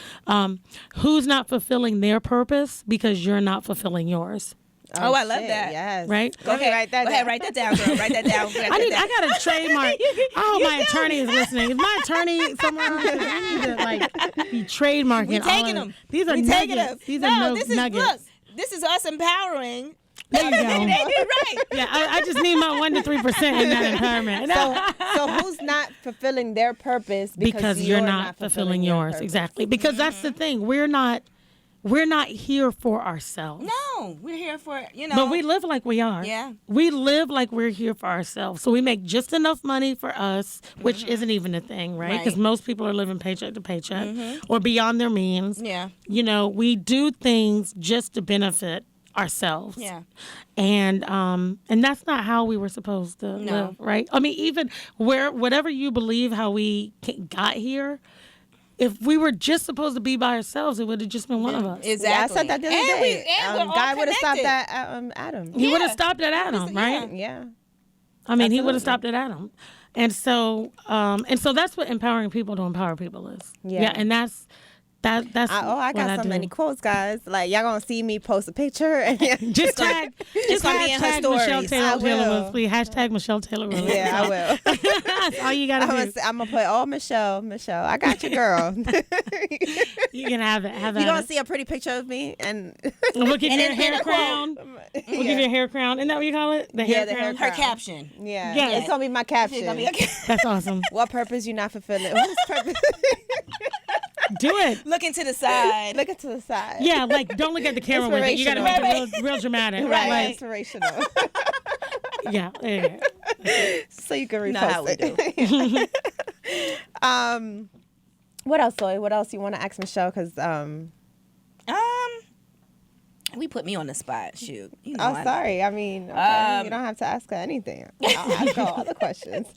Who's not fulfilling their purpose because you're not fulfilling yours? Oh, I love that. Yes. Right? Go ahead, write that down. Write that down, girl. Write that down. I got a trademark. Oh, my attorney is listening. Is my attorney somewhere? I need to, like, be trademarking. We taking them. These are nuggets. These are this nuggets. Look, this is us empowering. There you go. They did right. Yeah, I just need my 1 to 3% in that empowerment. So who's not fulfilling their purpose because you're not fulfilling yours? Exactly. Because that's the thing. We're not here for ourselves. No, we're here for, But we live like we are. Yeah. We live like we're here for ourselves. So we make just enough money for us, which isn't even a thing, right? Because most people are living paycheck to paycheck or beyond their means. Yeah. We do things just to benefit ourselves. Yeah. And that's not how we were supposed to live, right? I mean, even whatever you believe how we got here, if we were just supposed to be by ourselves, it would have just been one of us. Exactly. Yeah, I said that the other day. Guy would have stopped at at Adam. He would have stopped at Adam, right? Yeah. I mean, he would have stopped at Adam. And so that's what empowering people to empower people is. Yeah. And that's I got so many quotes, guys. Like, y'all gonna see me post a picture and just tag gonna be in her Michelle stories. Taylor Willis, please. Hashtag Michelle Taylor Willis. Yeah, I will. That's all you gotta do. I'm gonna put Michelle. I got you, girl. You can have it. You're gonna see a pretty picture of me and we'll give you a hair crown. We'll give you a hair crown. Isn't that what you call it? The hair crown. Her caption. Yeah. It's gonna be my caption. That's awesome. What purpose you not fulfilling? Whose purpose? Do it. Looking to the side. Looking to the side. Yeah, like don't look at the camera with it. You got to make it real dramatic. Right. Like, Inspirational. Yeah. So you can repost how we it. What else, Soy? What else you want to ask Michelle? Because we put me on the spot. Shoot. Sorry. I mean, okay, you don't have to ask her anything. I'll ask her all the questions.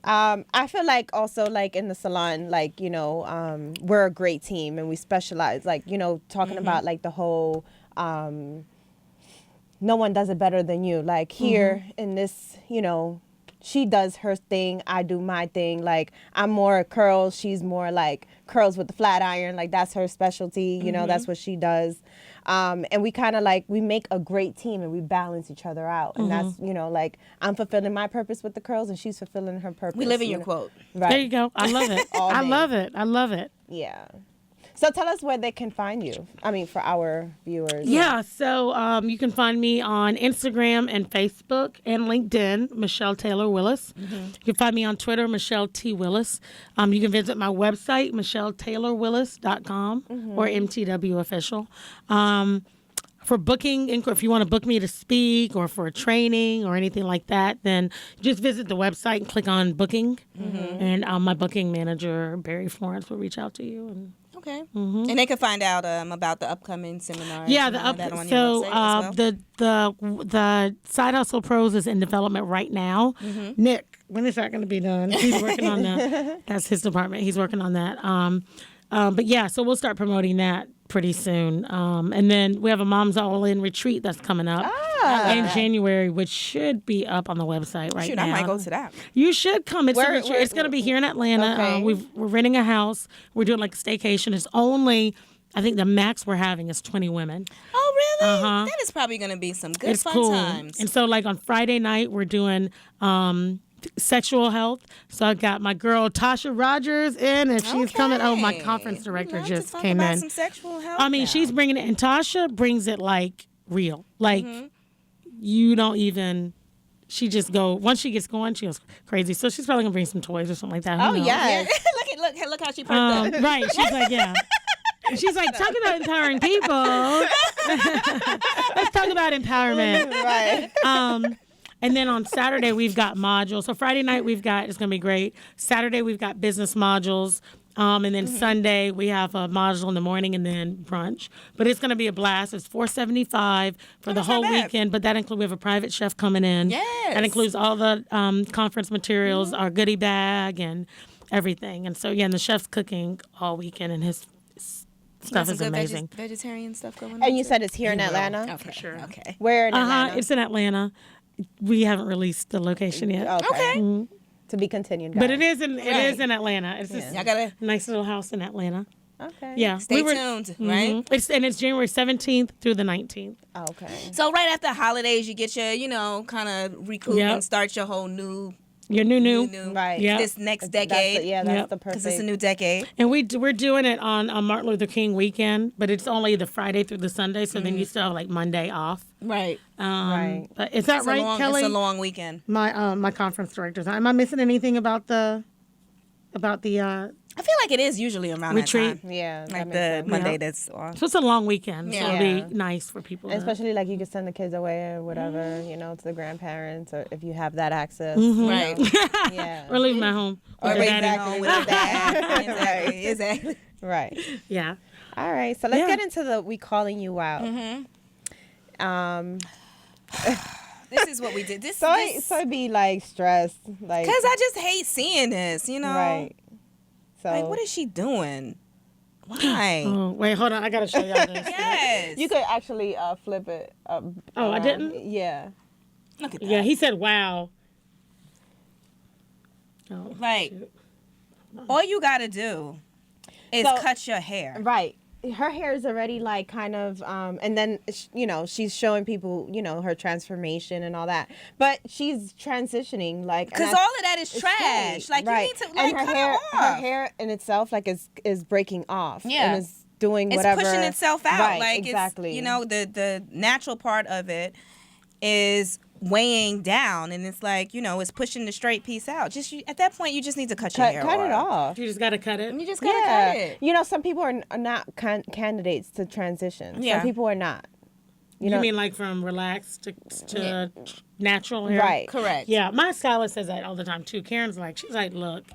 I feel like also like in the salon, like, we're a great team and we specialize, like, talking about like the whole, no one does it better than you. Like here in this, she does her thing, I do my thing. Like I'm more curls, she's more like curls with the flat iron. Like that's her specialty, that's what she does. And we kind of like, we make a great team and we balance each other out. And that's, like I'm fulfilling my purpose with the curls and she's fulfilling her purpose. We live in your quote. Right. There you go. I love it. I love it. Yeah. So tell us where they can find you. I mean, for our viewers. Yeah. So you can find me on Instagram and Facebook and LinkedIn, Michelle Taylor Willis. You can find me on Twitter, Michelle T. Willis. You can visit my website, MichelleTaylorWillis.com or MTW Official. For booking, if you want to book me to speak or for a training or anything like that, then just visit the website and click on booking. And my booking manager, Barry Florence, will reach out to you. And okay. And they can find out about the upcoming seminars. Yeah, the Side Hustle Pros is in development right now. Nick, when is that going to be done? He's working on that. That's his department. He's working on that. But yeah, so we'll start promoting that pretty soon. And then we have a Moms All In retreat that's coming up in January, which should be up on the website right now. I might go to that. You should come. It's it's going to be here in Atlanta. Okay. We're renting a house. We're doing like a staycation. It's only, I think the max we're having is 20 women. Oh, really? That is probably going to be some good fun times. And so like on Friday night, we're doing sexual health. So I got my girl Tasha Rogers in, and she's coming. Oh, my conference director came in. Some sexual health I mean, she's bringing it, and Tasha brings it like real. Like you don't even. She just once she gets going, she goes crazy. So she's probably gonna bring some toys or something like that. Oh yes. look how she perked up. Right. She's like, yeah. She's like, talk about empowering people. Let's talk about empowerment. Right. And then on Saturday, we've got modules. So Friday night, it's going to be great. Saturday, we've got business modules. And then Sunday, we have a module in the morning and then brunch. But it's going to be a blast. It's $475 for the whole weekend. But that includes, we have a private chef coming in. Yes. That includes all the conference materials, our goodie bag, and everything. And so, yeah, and the chef's cooking all weekend, and his stuff is amazing. Vegetarian stuff going on. And you said it's here in Atlanta? Okay, sure. Okay. Where in Atlanta? It's in Atlanta. We haven't released the location yet. Okay. Mm-hmm. To be continued, guys. But it is in Atlanta. It's this Y'all gotta nice little house in Atlanta. Okay. Yeah. stay tuned, right? It's January 17th through the 19th. Oh, okay. So right after the holidays, you get your, kind of recoup Yep. and start your whole new. Your new. Right. Yeah. This next decade. That's Yep. the perfect. Because it's a new decade. And we're doing it on Martin Luther King weekend, but it's only the Friday through the Sunday, so then you still have like Monday off. Right. Right. But is that It's right, Kelly? It's a long weekend. My conference director. Am I missing anything about the I feel like it is usually around retreat? that time. Yeah. that Like makes the sense. Monday that's off. So it's a long weekend, so Yeah. it'll be nice for people. And especially like you can send the kids away or whatever, Mm-hmm. to the grandparents, or if you have that access. Right. Yeah. or leave them at home. Or with their daddy. exactly. With that. Exactly. Right. Yeah. All right. So let's Yeah. get into the we calling you out. This is what we did. So I be like stressed, like Because I just hate seeing this, right. So Like, what is she doing? Why? Oh, wait, hold on. I got to show y'all this. Yes. you could actually flip it. I didn't? Yeah. Look at that. Yeah, he said, wow. Oh, Like, shoot. all you got to do is So- cut your hair. Right. Her hair is already like kind of, and then, she's showing people, her transformation and all that. But she's transitioning, like. Because all of that is trash. Like, right. you need to, And like, her cut hair, it off. her hair in itself, like, is breaking off. Yeah. And is doing It's whatever. pushing itself out. Right, Like, exactly. it's, the natural part of it is weighing down, and it's like, it's pushing the straight piece out. At that point, you just need to cut your hair Cut it off. You just got to cut it. You just gotta cut it. Some people are not candidates to transition. Yeah. Some people are not. You mean like from relaxed to natural hair? Right. Correct. Yeah, my stylist says that all the time too. She's like, look,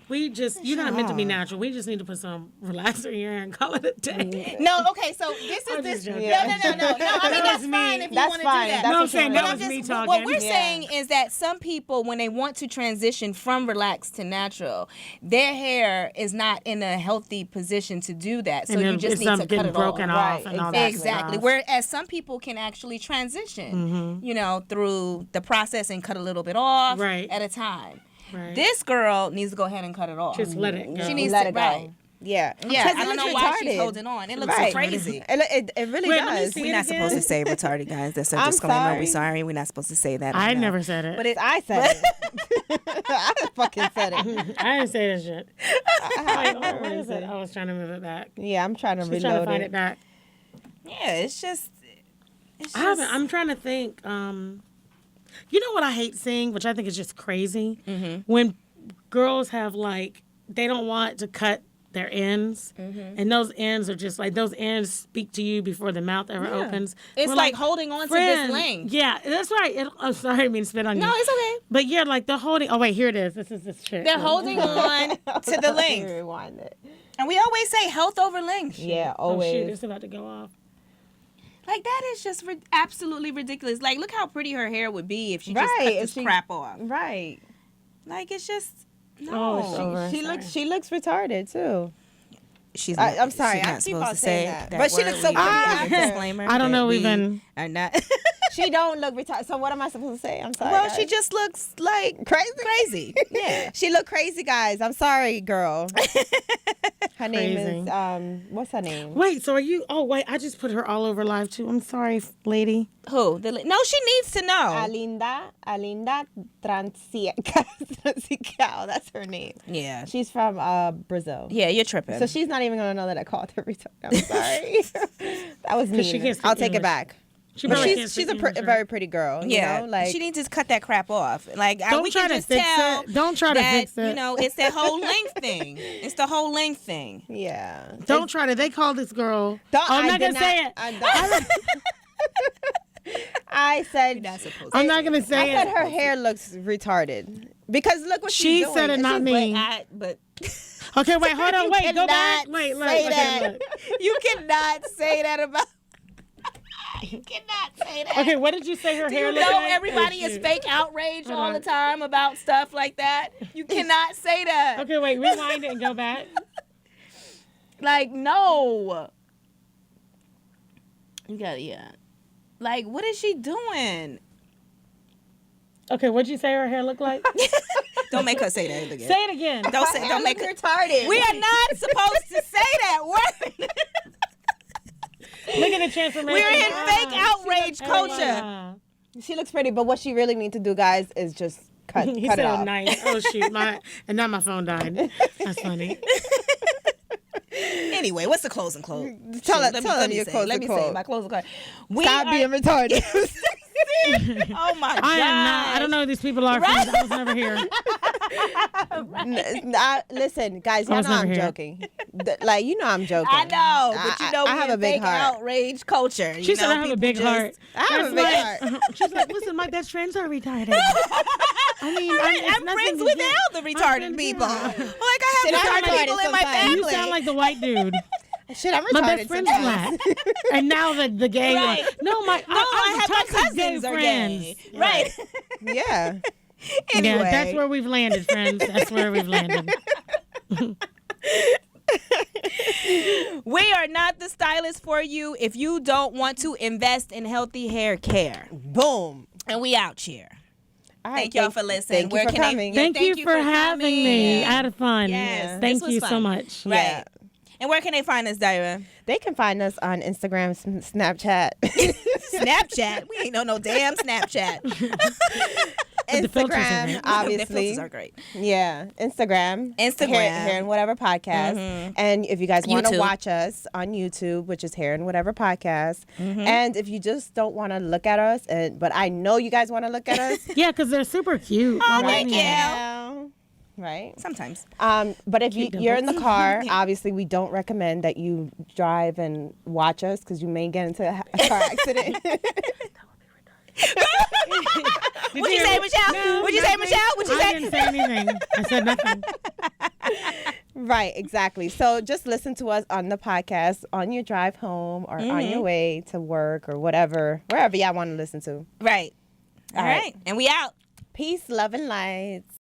you're not meant to be natural. We just need to put some relaxer in your hair and call it a day. No, okay, so this I'm is just this. joking. No. I mean, that's was fine me. if you That's want to fine. do that. That's No, I'm what saying you that wanna was do. me talking. What we're Yeah. saying is that some people, when they want to transition from relaxed to natural, their hair is not in a healthy position to do that. So And you then just it's need to getting cut it broken off. off Right, and all that Exactly. stuff. Whereas some people can actually transition, through the process and cut a little bit off Right. at a time. Right. This girl needs to go ahead and cut it off. Just let it go. She needs Let to it go. right. Yeah. Yeah, Because I it don't know looks why she's retarded. holding on. It looks Right. so crazy. It really Wait, let me does. see We're it not again? supposed to say retarded, guys. That's a I'm disclaimer. sorry. We're sorry. We're not supposed to say that. I know. never said it. But it, I said it. I fucking said it. I didn't say that shit. Wait, where is it? I was trying to move it back. Yeah, I'm trying to She's trying to reload find it. it back. yeah, it's just. I'm trying to think. You know what I hate seeing, which I think is just crazy? When girls have they don't want to cut their ends, and those ends are just those ends speak to you before the mouth ever opens. It's We're like holding on to friend, this length. Yeah, that's right. I'm sorry, I didn't mean to spit on you. No, it's okay. But yeah, they're holding. Oh wait, here it is. This is this shit. They're holding on to the Let me length. rewind it. And we always say health over length. Yeah, Oh always. shoot, it's about to go off. Like, that is just absolutely ridiculous. Like, look how pretty her hair would be if she just Right, cut if this she- crap off. Right. Like, it's just. No. Oh, it's over. She looks retarded too. She's I'm sorry, she's I not keep supposed on to saying say that. that But she word. looks so We pretty have a after. disclaimer I don't that know we even- are not. She don't look retarded. So what am I supposed to say? I'm sorry. Well, guys. she just looks like crazy. Yeah. She look crazy, guys. I'm sorry, girl. Her name Crazy. is what's her name? Wait, so are you? Oh wait, I just put her all over live too. I'm sorry, lady. Who? No, she needs to know. Alinda Transical. That's her name. Yeah. She's from Brazil. Yeah, you're tripping. So she's not even gonna know that I called her retarded. I'm sorry. That was she mean. can't speak I'll take it English. back. She But probably can't she's speak a English, very pretty girl. Yeah, You know? Like she needs to cut that crap off. Like Don't we try can to just fix tell it. Don't try to that, fix it. You know, it's that whole length thing. It's the whole length thing. yeah. Don't try to. They call this girl. I'm I not did gonna say it. I said You're not supposed I'm to. not gonna say I said it. her hair looks retarded because look what She she's doing. said it, not me. But Okay, wait, hold on, wait, go back. cannot Wait, look, say okay, that. look. You cannot say that about. you cannot say that. Okay, what did you say her Do hair you looked know like? everybody Oh, is shoot. fake outraged Hold all on. the time about stuff like that? You cannot say that. Okay, wait, rewind it and go back. Like, no. You got yeah. Like, what is she doing? Okay, what'd you say her hair looked like? Don't make her say that again. Say it again. Don't make her. retarded. We are not supposed to say that word. Look at the transformation. We're in Ah, fake outrage culture. ah. She looks pretty, but what she really needs to do, guys, is just cut He it said off. nice. Oh shoot, and now my phone died. That's funny. Anyway, what's the closing quote? Tell Shoot, her say your it. closing Let me say quote. it, my closing quote. We Stop are, being retarded. oh my god! I am not. I don't know who these people are. Friends. I was never here. Listen, guys, y'all was know I'm never here. joking. Like, you know I'm joking. I know, but you know I we have in a big fake heart. outrage culture. She you said know, I have a people big just- heart. I have a big heart. She's like, listen, my best friends are retarded. I mean, I'm friends with all the retarded people. Like I Shit, have I'm retarded retarded people in my sometimes. You family. sound like the white dude. Shit, I'm retarded My best friend's sometimes. black. And now the gay Right. one. No, I have my cousins are friends. gay. Right. Yeah. Anyway, Yeah, that's where we've landed, friends. That's where we've landed. we are not the stylist for you if you don't want to invest in healthy hair care. Boom. And we out here. All right, Thank y'all for listening. Thank you for coming. Yeah, Thank you for having me. I had fun. Yes, Thank this was you so fun. much. Right. Yeah. And where can they find us, Dyra? They can find us on Instagram, Snapchat. Snapchat. We ain't no damn Snapchat. The filters are Instagram, great. The obviously. filters are great. Yeah, Instagram. Instagram. Hair and Whatever Podcast. And if you guys want to YouTube. watch us on YouTube, which is Hair and Whatever Podcast. And if you just don't want to look at us, but I know you guys want to look at us. Yeah, because they're super cute. Oh, Right? thank you. Yeah. Right. Sometimes. But if you're in the car, obviously we don't recommend that you drive and watch us because you may get into a car accident. What'd you say, Michelle? No, What'd you say, nothing. Michelle? What'd you I say? didn't say anything. I said nothing. Right, exactly. So just listen to us on the podcast on your drive home or on your way to work or whatever, wherever y'all want to listen to. Right. All right. And we out. Peace, love, and lights.